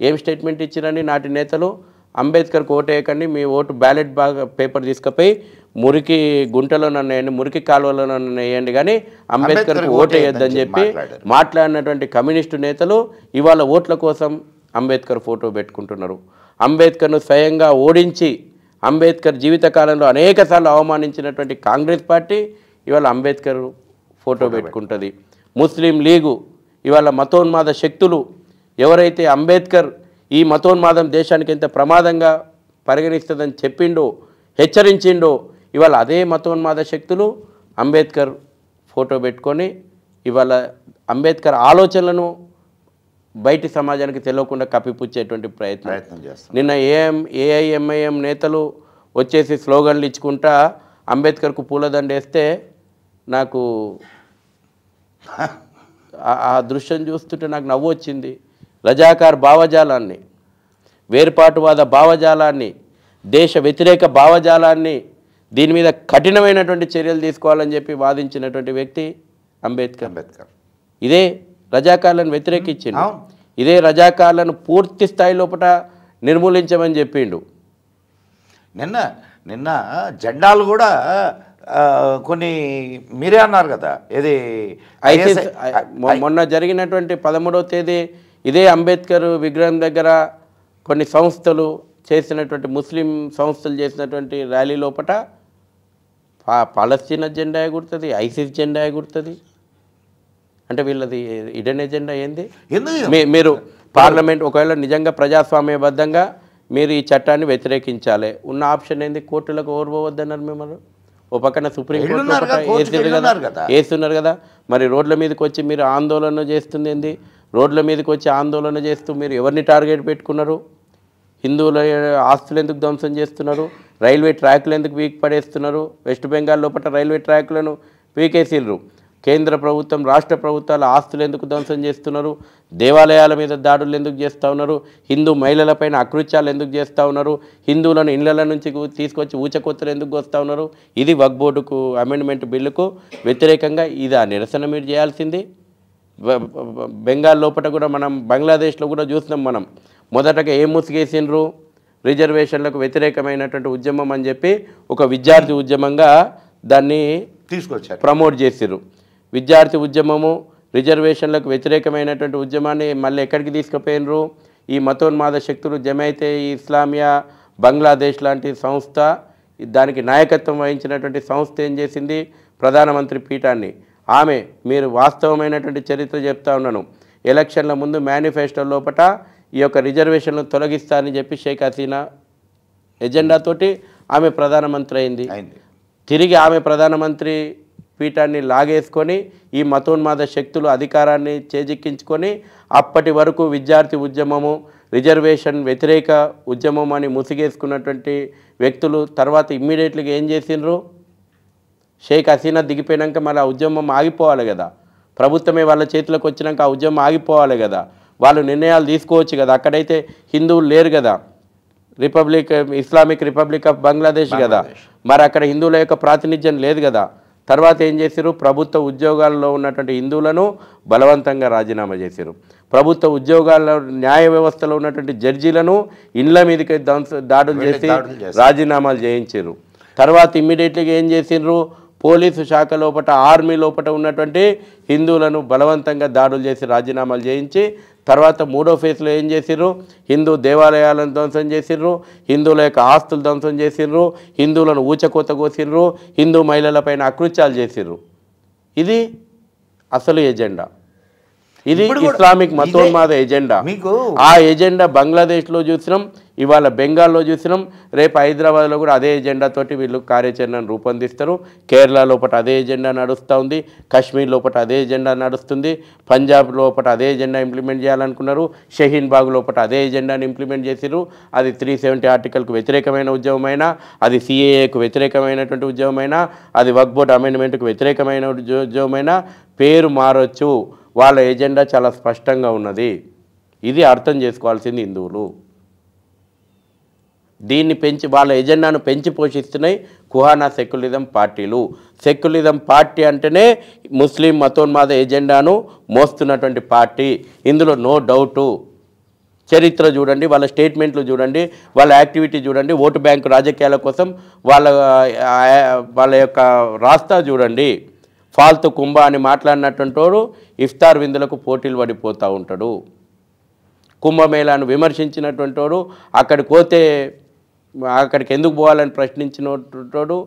ఏం స్టేట్మెంట్ ఇచ్చారని నాటి నేతలు, అంబేద్కర్కి ఓటు వేయకండి, మీ ఓటు బ్యాలెట్ పేపర్ తీసుకుపోయి మురికి గుంటలో నన్ను వేయండి, మురికి కాలువలో నన్ను వేయండి, కానీ అంబేద్కర్కి ఓటు వేయొద్దని చెప్పి మాట్లాడినటువంటి కమ్యూనిస్టు నేతలు ఇవాళ ఓట్ల కోసం అంబేద్కర్ ఫోటో పెట్టుకుంటున్నారు. అంబేద్కర్ను స్వయంగా ఓడించి అంబేద్కర్ జీవితకాలంలో అనేకసార్లు అవమానించినటువంటి కాంగ్రెస్ పార్టీ ఇవాళ అంబేద్కర్ ఫోటో పెట్టుకుంటుంది. ముస్లిం లీగు ఇవాళ మతోన్మాద శక్తులు ఎవరైతే అంబేద్కర్ ఈ మతోన్మాదం దేశానికి ఎంత ప్రమాదంగా పరిగణిస్తుందని చెప్పిండో, హెచ్చరించిండో, ఇవాళ అదే మతోన్మాద శక్తులు అంబేద్కర్ ఫోటో పెట్టుకొని ఇవాళ అంబేద్కర్ ఆలోచనలను బయటి సమాజానికి తెలియకుండా కప్పిపుచ్చేటువంటి ప్రయత్నం చేస్తారు. నిన్న ఏఐఎంఐఎం నేతలు వచ్చేసి స్లోగన్లు ఇచ్చుకుంటా అంబేద్కర్కు పూలదండ వేస్తే నాకు ఆ దృశ్యం చూస్తుంటే నాకు నవ్వు వచ్చింది. రజాకార్ భావజాలాన్ని, వేర్పాటువాద భావజాలాన్ని, దేశ వ్యతిరేక భావజాలాన్ని, దీని మీద కఠినమైనటువంటి చర్యలు తీసుకోవాలని చెప్పి వాదించినటువంటి వ్యక్తి అంబేద్కర్. ఇదే రజాకార్లను వ్యతిరేకించిండు, ఇదే రజాకార్లను పూర్తి స్థాయి లోపల నిర్మూలించమని చెప్పిండు. నిన్న జెండాలు కూడా కొన్ని మీరే అన్నారు కదా, ఇది మొన్న జరిగినటువంటి 13వ తేదీ ఇదే అంబేద్కర్ విగ్రహం దగ్గర కొన్ని సంస్థలు చేసినటువంటి ముస్లిం సంస్థలు చేసినటువంటి ర్యాలీ లోపల పాలస్తీనా జెండా ఎగురుతుంది, ఐసిస్ జెండా ఎగురుతుంది. అంటే వీళ్ళది ఇడెన్ ఎజెండా ఏంది? మీరు పార్లమెంట్ ఒకవేళ నిజంగా ప్రజాస్వామ్యబద్ధంగా మీరు ఈ చట్టాన్ని వ్యతిరేకించాలి, ఉన్న ఆప్షన్ ఏంది? కోర్టులకు ఓర్వద్దన్నారు మిమ్మల్ని. ఓ పక్కన సుప్రీంకోర్టు వేస్తున్నారు కదా, మరి రోడ్ల మీదకి వచ్చి మీరు ఆందోళన చేస్తుంది ఏంది? రోడ్ల మీదకి వచ్చి ఆందోళన చేస్తూ మీరు ఎవరిని టార్గెట్ పెట్టుకున్నారు? హిందువుల ఆస్తులు ఎందుకు ధ్వంసం చేస్తున్నారు? రైల్వే ట్రాక్లు ఎందుకు వీక్ పడేస్తున్నారు? వెస్ట్ బెంగాల్ లోపల రైల్వే ట్రాక్లను వీకేసిర్రు. కేంద్ర ప్రభుత్వం రాష్ట్ర ప్రభుత్వాల ఆస్తులు ఎందుకు ధ్వంసం చేస్తున్నారు? దేవాలయాల మీద దాడులు ఎందుకు చేస్తూ ఉన్నారు? హిందూ మహిళలపైన అకృత్యాలు ఎందుకు చేస్తూ ఉన్నారు? హిందువులను ఇళ్ల నుంచి తీసుకొచ్చి ఊచకొత్తలు ఎందుకు వస్తూ ఉన్నారు? ఇది వక్ఫ్ బోర్డుకు అమెండ్మెంట్ బిల్లుకు వ్యతిరేకంగా ఇది ఆ నిరసన మీరు చేయాల్సింది. బెంగాల్ లోపల కూడా మనం బంగ్లాదేశ్లో కూడా చూస్తున్నాం. మనం మొదటగా ఏం ముసుగేసిండ్రు? రిజర్వేషన్లకు వ్యతిరేకమైనటువంటి ఉద్యమం అని చెప్పి ఒక విద్యార్థి ఉద్యమంగా దాన్ని తీసుకొచ్చారు, ప్రమోట్ చేసిర్రు. విద్యార్థి ఉద్యమము రిజర్వేషన్లకు వ్యతిరేకమైనటువంటి ఉద్యమాన్ని మళ్ళీ ఎక్కడికి తీసుకుపోయినరు? ఈ మతోన్మాద శక్తులు జమైతే ఇస్లామియా బంగ్లాదేశ్ లాంటి సంస్థ, దానికి నాయకత్వం వహించినటువంటి సంస్థ ఏం చేసింది? ప్రధానమంత్రి పీఠాన్ని ఆమె, మీరు వాస్తవమైనటువంటి చరిత్ర చెప్తా ఉన్నాను, ఎలక్షన్ల ముందు మేనిఫెస్టో లోపల ఈ యొక్క రిజర్వేషన్లను తొలగిస్తానని చెప్పి షేక్ హసీనా ఎజెండాతోటి ఆమె ప్రధానమంత్రి అయింది. తిరిగి ఆమె ప్రధానమంత్రి పీఠాన్ని లాగేసుకొని ఈ మతోన్మాద శక్తులు అధికారాన్ని చేజిక్కించుకొని అప్పటి వరకు విద్యార్థి ఉద్యమము రిజర్వేషన్ వ్యతిరేక ఉద్యమం అని ముసిగేసుకున్నటువంటి వ్యక్తులు తర్వాత ఇమ్మీడియట్లీగా ఏం చేసిండ్రు? షేక్ హసీనా దిగిపోయినాక మళ్ళీ ఆ ఉద్యమం ఆగిపోవాలి కదా, ప్రభుత్వమే వాళ్ళ చేతిలోకి వచ్చినాక ఆ ఉద్యమం ఆగిపోవాలి కదా, వాళ్ళు నిర్ణయాలు తీసుకోవచ్చు కదా. అక్కడైతే హిందువులు లేరు కదా, ఇస్లామిక్ రిపబ్లిక్ ఆఫ్ బంగ్లాదేశ్ కదా, మరి అక్కడ హిందువుల యొక్క ప్రాతినిధ్యం లేదు కదా. తర్వాత ఏం చేశారు, ప్రభుత్వ ఉద్యోగాల్లో ఉన్నటువంటి హిందువులను బలవంతంగా రాజీనామా చేశారు. ప్రభుత్వ ఉద్యోగాల్లో న్యాయ వ్యవస్థలో ఉన్నటువంటి జడ్జీలను ఇండ్ల మీదకి దాడులు చేసి రాజీనామాలు చేయించారు. తర్వాత ఇమ్మీడియట్లీగా ఏం చేసిండ్రు, పోలీసు శాఖ లోపల ఆర్మీ లోపల ఉన్నటువంటి హిందువులను బలవంతంగా దాడులు చేసి రాజీనామాలు చేయించి తర్వాత మూడో ఫేజ్లో ఏం చేసిర్రు, హిందూ దేవాలయాలను ధ్వంసం చేసిర్రు, హిందువుల యొక్క ఆస్తులు ధ్వంసం చేసిర్రు, హిందువులను ఊచకోత కోసిర్రు, హిందూ మహిళలపైన అకృత్యాలు చేసిర్రు. ఇది అసలు ఎజెండా. ఇది ఇస్లామిక్ మతోన్మాద ఎజెండా. ఆ ఎజెండా బంగ్లాదేశ్లో చూసినాం, ఇవాళ బెంగాల్లో చూసినాం, రేపు హైదరాబాద్లో కూడా అదే ఎజెండా తోటి వీళ్ళు కార్యాచరణను రూపొందిస్తారు. కేరళ లోపల అదే ఎజెండా నడుస్తూ ఉంది, కాశ్మీర్ లోపల అదే ఎజెండా నడుస్తుంది, పంజాబ్ లోపల అదే ఎజెండా ఇంప్లిమెంట్ చేయాలనుకున్నారు, షహీన్ బాగ్ లోపల అదే ఎజెండాని ఇంప్లిమెంట్ చేసిర్రు. అది 370 ఆర్టికల్కు వ్యతిరేకమైన ఉద్యమమైనా, అది సిఏఏకు వ్యతిరేకమైనటువంటి ఉద్యమమైనా, అది వక్ఫ్ బోర్డ్ అమెండ్మెంట్కు వ్యతిరేకమైన ఉద్యమమైనా పేరు మారొచ్చు, వాళ్ళ ఎజెండా చాలా స్పష్టంగా ఉన్నది. ఇది అర్థం చేసుకోవాల్సింది హిందువులు. దీన్ని వాళ్ళ ఎజెండాను పెంచి పోషిస్తున్నాయి కుహానా సెక్యులిజం పార్టీలు. సెక్యులిజం పార్టీ అంటేనే ముస్లిం మతోన్మాద ఎజెండాను మోస్తున్నటువంటి పార్టీ, ఇందులో నో డౌటు. చరిత్ర చూడండి, వాళ్ళ స్టేట్మెంట్లు చూడండి, వాళ్ళ యాక్టివిటీ చూడండి, ఓటు బ్యాంకు రాజకీయాల కోసం వాళ్ళ యొక్క రాస్తా చూడండి. ఫాల్తు కుంభ అని మాట్లాడినటువంటి వాడు ఇఫ్తార్ విందులకు పోటీలు పడిపోతూ ఉంటాడు. కుంభమేళాను విమర్శించినటువంటి వాడు అక్కడికి ఎందుకు పోవాలని ప్రశ్నించినటువంటి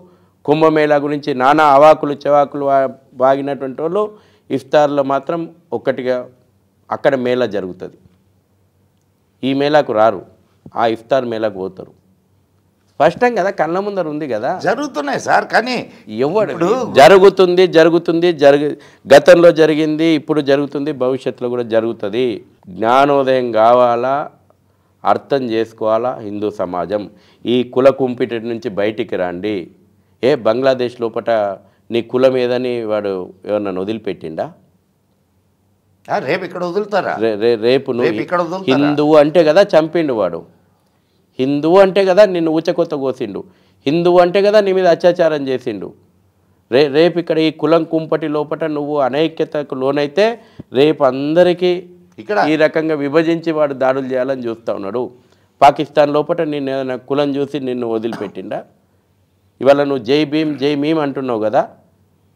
కుంభమేళా గురించి నానా అవాకులు చెవాకులు వాగినటువంటి వాళ్ళు ఇఫ్తార్లో మాత్రం ఒక్కటిగా అక్కడ మేళా జరుగుతుంది. ఈ మేళాకు రారు, ఆ ఇఫ్తార్ మేళాకు పోతారు. స్పష్టం కదా, కళ్ళ ముందర ఉంది కదా. జరుగుతున్నాయి సార్, కానీ ఎవడు జరుగుతుంది గతంలో జరిగింది, ఇప్పుడు జరుగుతుంది, భవిష్యత్తులో కూడా జరుగుతుంది. జ్ఞానోదయం కావాలా, అర్థం చేసుకోవాలా హిందూ సమాజం. ఈ కుల కుంపిటి నుంచి బయటికి రండి. బంగ్లాదేశ్ లోపల నీ కులం ఏదని వాడు ఎవరన్నా వదిలిపెట్టిండా? రేపు ఇక్కడ వదులుతారా? రేపు నువ్వు హిందువు అంటే కదా చంపిండు వాడు, హిందువు అంటే కదా నిన్ను ఊచకొత్త కోసిండు, హిందువు అంటే కదా నీ మీద అత్యాచారం చేసిండు. రేపు ఇక్కడ ఈ కులం కుంపటి లోపల నువ్వు అనైక్యతకు లోనైతే రేపు అందరికీ ఇక్కడ ఈ రకంగా విభజించి వాడు దాడులు చేయాలని చూస్తూ ఉన్నాడు. పాకిస్తాన్ లోపల నిన్ను ఏదైనా కులం చూసి నిన్ను వదిలిపెట్టిండా? ఇవాళ నువ్వు జై భీమ్ జై మీమ్ అంటున్నావు కదా,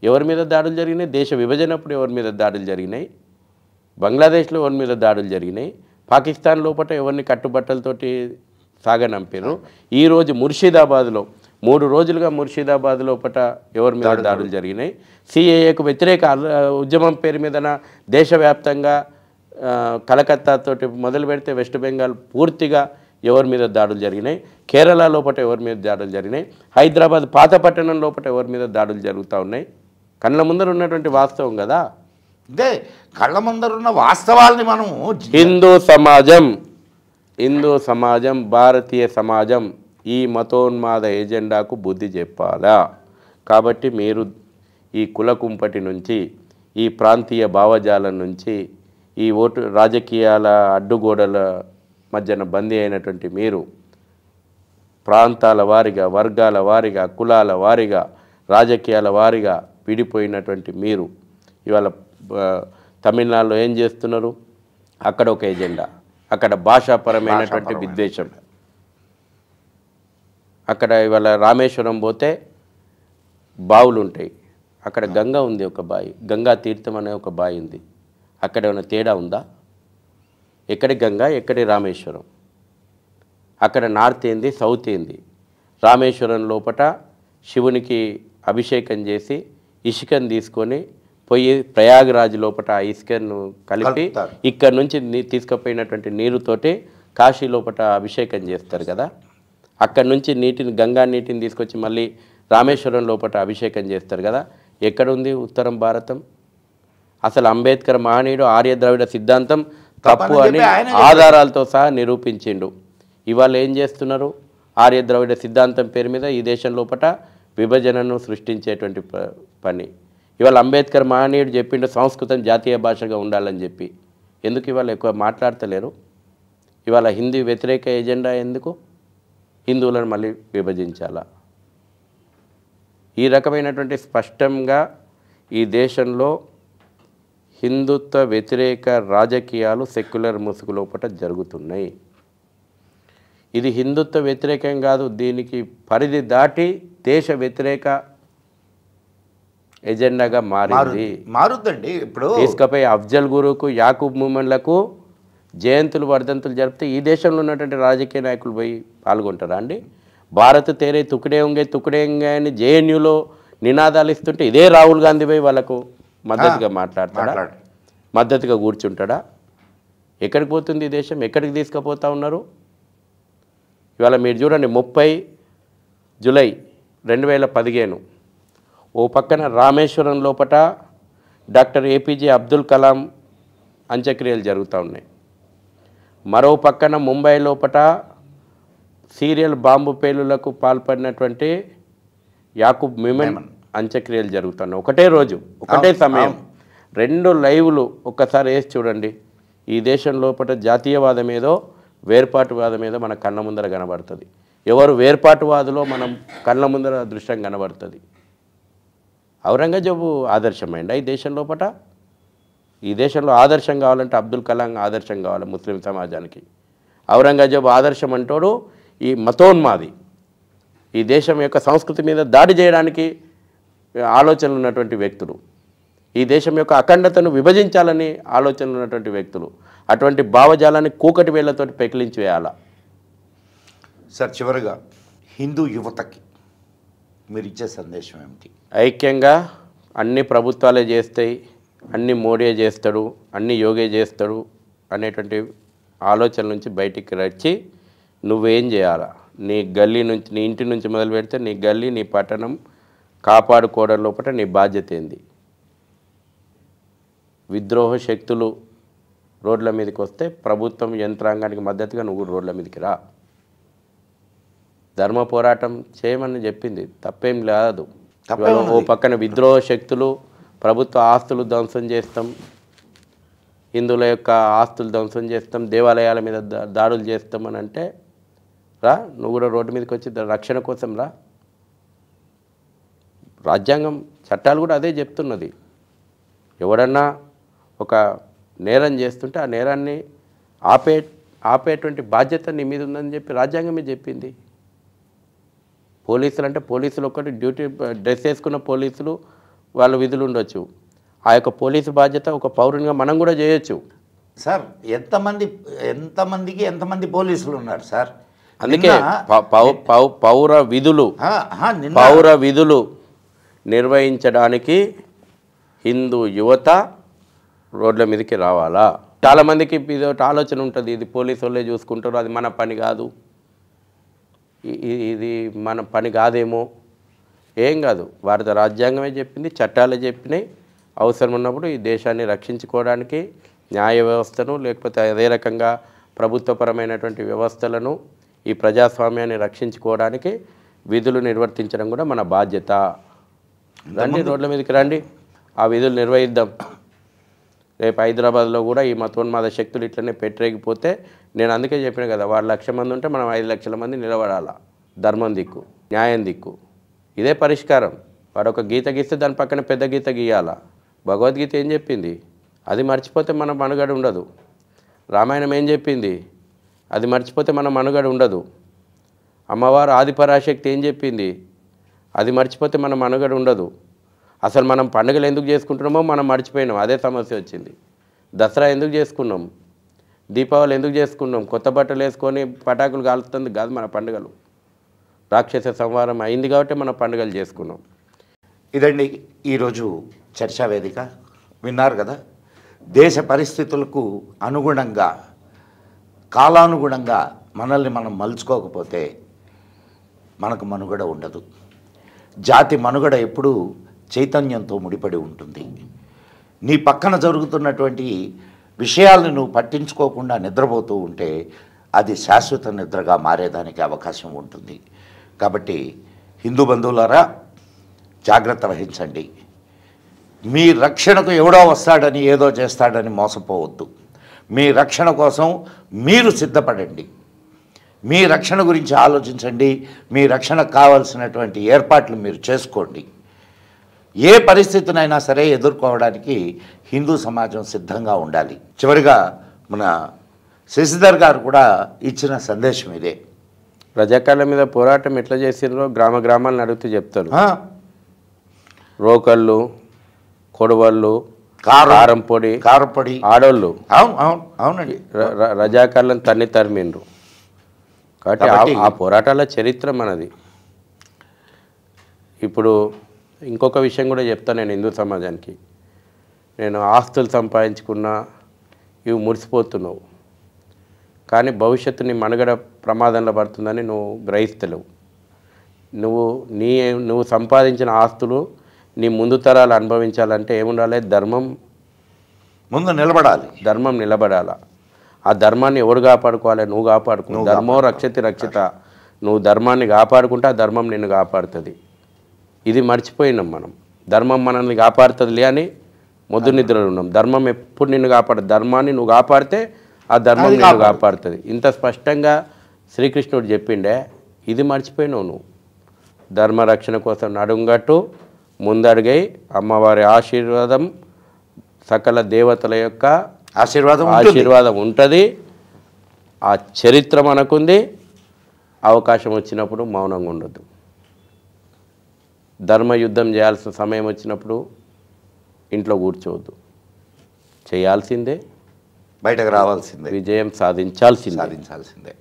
ఎవరి మీద దాడులు జరిగినాయి? దేశ విభజనప్పుడు ఎవరి మీద దాడులు జరిగినాయి? బంగ్లాదేశ్లో ఎవరి మీద దాడులు జరిగినాయి? పాకిస్తాన్ లోపల ఎవరిని కట్టుబట్టలతోటి సాగనంపారు? ఈరోజు ముర్షిదాబాద్లో 3 రోజులుగా ముర్షిదాబాద్ లోపల ఎవరి మీద దాడులు జరిగినాయి? సిఏఏకు వ్యతిరేక ఉద్యమం పేరు మీదన దేశవ్యాప్తంగా కలకత్తా తోటి మొదలు పెడితే వెస్ట్ బెంగాల్ పూర్తిగా ఎవరి మీద దాడులు జరిగినాయి? కేరళ లోపల ఎవరి మీద దాడులు జరిగినాయి? హైదరాబాద్ పాతపట్టణం లోపల ఎవరి మీద దాడులు జరుగుతూ ఉన్నాయి? కళ్ళ ముందర ఉన్నటువంటి వాస్తవం కదా. అంటే కళ్ళ ముందరున్న వాస్తవాల్ని మనం హిందూ సమాజం భారతీయ సమాజం ఈ మతోన్మాద ఎజెండాకు బుద్ధి చెప్పాలా. కాబట్టి మీరు ఈ కుల కుంపటి నుంచి, ఈ ప్రాంతీయ భావజాలం నుంచి, ఈ ఓటు రాజకీయాల అడ్డుగోడల మధ్యన బందీ అయినటువంటి మీరు, ప్రాంతాల వారిగా, వర్గాల వారిగా, కులాల వారిగా, రాజకీయాల వారిగా విడిపోయినటువంటి మీరు ఇవాళ తమిళనాడులో ఏం చేస్తున్నారు? అక్కడ ఒక ఎజెండా, అక్కడ భాషాపరమైనటువంటి విద్వేషం. అక్కడ ఇవాళ రామేశ్వరం పోతే బావులు ఉంటాయి, అక్కడ గంగా ఉంది, ఒక బావి, గంగా తీర్థం అనే ఒక బావి ఉంది. అక్కడ ఏమైనా తేడా ఉందా? ఎక్కడి గంగా, ఎక్కడి రామేశ్వరం? అక్కడ నార్త్ ఏంది, సౌత్ ఏంది? రామేశ్వరం లోపట శివునికి అభిషేకం చేసి ఇసుకను తీసుకొని పోయి ప్రయాగరాజ్ లోపల ఆ ఇసుకను కలిపి ఇక్కడ నుంచి తీసుకుపోయినటువంటి నీరుతోటి కాశీ లోపల అభిషేకం చేస్తారు కదా. అక్కడ నుంచి గంగా నీటిని తీసుకొచ్చి మళ్ళీ రామేశ్వరం లోపల అభిషేకం చేస్తారు కదా. ఎక్కడుంది ఉత్తరం భారతం? అసలు అంబేద్కర్ మహనీయుడు ఆర్య ద్రవిడ సిద్ధాంతం తప్పు అని ఆధారాలతో సహా నిరూపించిండు. ఇవాళ ఏం చేస్తున్నారు? ఆర్య ద్రవిడ సిద్ధాంతం పేరు మీద ఈ దేశం లోపల విభజనను సృష్టించేటువంటి పని. ఇవాళ అంబేద్కర్ మహనీయుడు చెప్పిండు సంస్కృతం జాతీయ భాషగా ఉండాలని చెప్పి. ఎందుకు ఇవాళ ఎక్కువ మాట్లాడతలేరు? ఇవాళ హిందీ వ్యతిరేక ఎజెండా ఎందుకు? హిందువులను మళ్ళీ విభజించాలా? ఈ రకమైనటువంటి స్పష్టంగా ఈ దేశంలో హిందుత్వ వ్యతిరేక రాజకీయాలు సెక్యులర్ ముసుగు లోపల జరుగుతున్నాయి. ఇది హిందుత్వ వ్యతిరేకం కాదు, దీనికి పరిధి దాటి దేశ వ్యతిరేక ఎజెండాగా మారుద్దండి. ఇప్పుడు తీసుకపోయి అఫ్జల్ గురుకు, యాకూబ్ మూమెంట్లకు జయంతులు వర్ధంతులు జరిపితే ఈ దేశంలో ఉన్నటువంటి రాజకీయ నాయకులు పోయి పాల్గొంటారా అండి? భారత్ తేరే తుకడేంగే అని జేఎన్యూలో నినాదాలు ఇస్తుంటే ఇదే రాహుల్ గాంధీ పోయి వాళ్ళకు మద్దతుగా మాట్లాడతాడా? మద్దతుగా కూర్చుంటాడా? ఎక్కడికి పోతుంది ఈ దేశం? ఎక్కడికి తీసుకుపోతా ఉన్నారు? ఇవాళ మీరు చూడండి, 30 జూలై 2015 ఓ పక్కన రామేశ్వరం లోపట డాక్టర్ ఏపీజే అబ్దుల్ కలాం అంత్యక్రియలు జరుగుతూ ఉన్నాయి. మరో పక్కన ముంబై లోపట సీరియల్ బాంబు పేలులకు పాల్పడినటువంటి యాకూబ్ మీమన్ అంత్యక్రియలు జరుగుతున్నాయి. ఒకటే రోజు, ఒకటే సమయం, 2 లైవ్లు ఒక్కసారి వేసి చూడండి. ఈ దేశం లోపల జాతీయవాదం ఏదో వేర్పాటువాదం ఏదో మన కళ్ళ ముందర కనబడుతుంది. ఎవరు వేర్పాటువాదులో మనం కళ్ళ ముందర దృశ్యం కనబడుతుంది. ఔరంగజేబు ఆదర్శమైందా ఈ దేశం లోపల? ఈ దేశంలో ఆదర్శం కావాలంటే అబ్దుల్ కలాం ఆదర్శం కావాలి ముస్లిం సమాజానికి. ఔరంగజేబు ఆదర్శం అంటోడు ఈ మతోన్మాది, ఈ దేశం యొక్క సంస్కృతి మీద దాడి చేయడానికి ఆలోచనలు ఉన్నటువంటి వ్యక్తులు, ఈ దేశం యొక్క అఖండతను విభజించాలని ఆలోచనలు ఉన్నటువంటి వ్యక్తులు. అటువంటి భావజాలాన్ని కూకటి వేళ్లతోటి పెకిలించి వేయాల. సార్, చివరిగా హిందూ యువతకి మీరు ఇచ్చే సందేశం ఏమిటి? ఐక్యంగా అన్ని ప్రభుత్వాలే చేస్తాయి, అన్ని మోడీ చేస్తాడు, అన్ని యోగే చేస్తాడు అనేటువంటి ఆలోచన నుంచి బయటికి వచ్చి నువ్వేం చేయాలా? నీ గల్లీ నుంచి, నీ ఇంటి నుంచి మొదలు పెడితే నీ గల్లీ, నీ పట్టణం కాపాడుకోవడం లోపల నీ బాధ్యత ఏంది? విద్రోహ శక్తులు రోడ్ల మీదకి వస్తే ప్రభుత్వం యంత్రాంగానికి మద్దతుగా నువ్వు రోడ్ల మీదకి రా. ధర్మ పోరాటం చేయమని చెప్పింది, తప్పేం లేదు. ఓ పక్కన విద్రోహ శక్తులు ప్రభుత్వ ఆస్తులు ధ్వంసం చేస్తాం, హిందువుల యొక్క ఆస్తులు ధ్వంసం చేస్తాం, దేవాలయాల మీద దాడులు చేస్తాం అని అంటే రా, నువ్వు కూడా రోడ్డు మీదకి వచ్చి రక్షణ కోసం రా. రాజ్యాంగం చట్టాలు కూడా అదే చెప్తున్నది. ఎవడన్నా ఒక నేరం చేస్తుంటే ఆ నేరాన్ని ఆపేటువంటి బాధ్యత నీ మీద ఉందని చెప్పి రాజ్యాంగమే చెప్పింది. పోలీసులు అంటే పోలీసులు ఒకటి డ్యూటీ డ్రెస్ వేసుకున్న పోలీసులు వాళ్ళ విధులు ఉండొచ్చు. ఆ యొక్క పోలీసు బాధ్యత ఒక పౌరునిగా మనం కూడా చేయొచ్చు. సార్, ఎంతమంది పోలీసులు ఉన్నారు సార్? అందుకే పౌర విధులు నిర్వహించడానికి హిందూ యువత రోడ్ల మీదకి రావాలా. చాలామందికి ఇది ఒకటి ఆలోచన ఉంటుంది, ఇది పోలీసు వాళ్ళే చూసుకుంటారు, అది మన పని కాదు, ఇది మన పని కాదేమో. ఏం కాదు, భారత రాజ్యాంగమే చెప్పింది, చట్టాలే చెప్పినాయి. అవసరం ఉన్నప్పుడు ఈ దేశాన్ని రక్షించుకోవడానికి న్యాయ వ్యవస్థను, లేకపోతే అదే రకంగా ప్రభుత్వపరమైనటువంటి వ్యవస్థలను, ఈ ప్రజాస్వామ్యాన్ని రక్షించుకోవడానికి విధులు నిర్వర్తించడం కూడా మన బాధ్యత. రండి, రోడ్ల మీదకి రండి, ఆ విధులు నిర్వహిద్దాం. రేపు హైదరాబాద్లో కూడా ఈ మతోన్మాద శక్తులు ఇట్లనే పెట్టరేగిపోతే, నేను అందుకే చెప్పిన కదా, వాడు 1,00,000 మంది ఉంటే మనం 5 లక్షల మంది నిలబడాలా. ధర్మం దిక్కు, న్యాయం దిక్కు, ఇదే పరిష్కారం. వాడు ఒక గీత గీస్తే దాని పక్కన పెద్ద గీత గీయాలా. భగవద్గీత ఏం చెప్పింది? అది మర్చిపోతే మన మనుగడ ఉండదు. రామాయణం ఏం చెప్పింది? అది మర్చిపోతే మన మనుగడ ఉండదు. అమ్మవారు ఆదిపరాశక్తి ఏం చెప్పింది? అది మర్చిపోతే మన మనుగడ ఉండదు. అసలు మనం పండుగలు ఎందుకు చేసుకుంటున్నామో మనం మర్చిపోయినాం, అదే సమస్య వచ్చింది. దసరా ఎందుకు చేసుకున్నాం, దీపావళి ఎందుకు చేసుకున్నాం? కొత్త బట్టలు వేసుకొని పటాకులు కాలుతుంది కాదు మన పండుగలు. రాక్షస సంహారం అయింది కాబట్టి మన పండుగలు చేసుకున్నాం. ఇదండి ఈరోజు చర్చా వేదిక. విన్నారు కదా, దేశ పరిస్థితులకు అనుగుణంగా, కాలానుగుణంగా మనల్ని మనం మలుచుకోకపోతే మనకు మనుగడ ఉండదు. జాతి మనుగడ ఎప్పుడూ చైతన్యంతో ముడిపడి ఉంటుంది. నీ పక్కన జరుగుతున్నటువంటి విషయాలను నువ్వు పట్టించుకోకుండా నిద్రపోతూ ఉంటే అది శాశ్వత నిద్రగా మారేదానికి అవకాశం ఉంటుంది. కాబట్టి హిందూ బంధువులారా, జాగ్రత్త వహించండి. మీ రక్షణకు ఎవడో వస్తాడని ఏదో చేస్తాడని మోసపోవద్దు. మీ రక్షణ కోసం మీరు సిద్ధపడండి. మీ రక్షణ గురించి ఆలోచించండి. మీ రక్షణకు కావాల్సినటువంటి ఏర్పాట్లు మీరు చేసుకోండి. ఏ పరిస్థితినైనా సరే ఎదుర్కోవడానికి హిందూ సమాజం సిద్ధంగా ఉండాలి. చివరిగా మన శశిధర్ గారు కూడా ఇచ్చిన సందేశం ఇదే. రజాకార్ల మీద పోరాటం ఎట్లా చేసినారో గ్రామ గ్రామాలను అడిగితే చెప్తారు. రోకళ్ళు, కొడవళ్ళు, కారంపొడి ఆడోళ్ళు అవునండి రజాకార్లను తరిమిండ్రు. కాబట్టి ఆ పోరాటాల చరిత్ర మనది. ఇప్పుడు ఇంకొక విషయం కూడా చెప్తాను నేను హిందూ సమాజానికి. నేను ఆస్తులు సంపాదించుకున్నా ఇవి మురిసిపోతున్నావు, కానీ భవిష్యత్తు నీ మనుగడ ప్రమాదంలో పడుతుందని నువ్వు గ్రహిస్తలేవు. నువ్వు సంపాదించిన ఆస్తులు నీ ముందు తరాలు అనుభవించాలంటే ఏముండాలి? ధర్మం ముందు నిలబడాలి. ధర్మం నిలబడాలా. ఆ ధర్మాన్ని ఎవరు కాపాడుకోవాలి? నువ్వు కాపాడుకో. ధర్మో రక్షతి రక్షిత. నువ్వు ధర్మాన్ని కాపాడుకుంటే ఆ ధర్మం నిన్ను కాపాడుతుంది. ఇది మర్చిపోయినాం మనం. ధర్మం మనల్ని కాపాడుతుందిలే అని మొద్దు నిద్రలు ఉన్నాం. ధర్మం ఎప్పుడు నిన్ను కాపాడు. ధర్మాన్ని నువ్వు కాపాడితే ఆ ధర్మం నిన్ను కాపాడుతుంది. ఇంత స్పష్టంగా శ్రీకృష్ణుడు చెప్పిండే, ఇది మర్చిపోయినావు నువ్వు. ధర్మరక్షణ కోసం నడుంగట్టు, ముందడుగై, అమ్మవారి ఆశీర్వాదం, సకల దేవతల యొక్క ఆశీర్వాదం ఉంటుంది. ఆ చరిత్ర మనకుంది. అవకాశం వచ్చినప్పుడు మౌనంగా ఉండొద్దు. ధర్మయుద్ధం చేయాల్సిన సమయం వచ్చినప్పుడు ఇంట్లో కూర్చోవద్దు. చేయాల్సిందే, బయటకు రావాల్సిందే, విజయం సాధించాల్సిందే.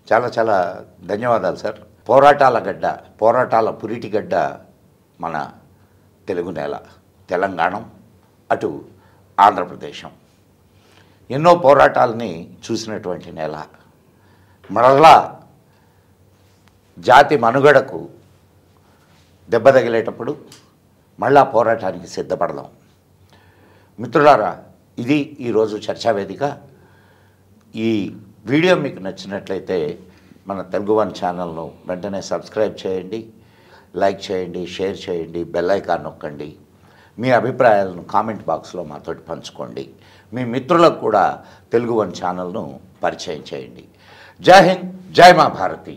చాలా చాలా ధన్యవాదాలు సార్. పోరాటాల గడ్డ, పోరాటాల పురిటి గడ్డ మన తెలుగు నేల, తెలంగాణ, అటు ఆంధ్రప్రదేశం. ఎన్నో పోరాటాలని చూసినటువంటి నేల. మరలా జాతి మనుగడకు దెబ్బ తగిలేటప్పుడు మళ్ళా పోరాటానికి సిద్ధపడదాం. మిత్రులారా, ఇది ఈరోజు చర్చావేదిక. ఈ వీడియో మీకు నచ్చినట్లయితే మన తెలుగు వన్ ఛానల్ను వెంటనే సబ్స్క్రైబ్ చేయండి, లైక్ చేయండి, షేర్ చేయండి, బెల్ ఐకాన్ నొక్కండి. మీ అభిప్రాయాలను కామెంట్ బాక్స్లో మాతోటి పంచుకోండి. మీ మిత్రులకు కూడా తెలుగు వన్ ఛానల్ను పరిచయం చేయండి. జై హింద్, జై మా భారతి.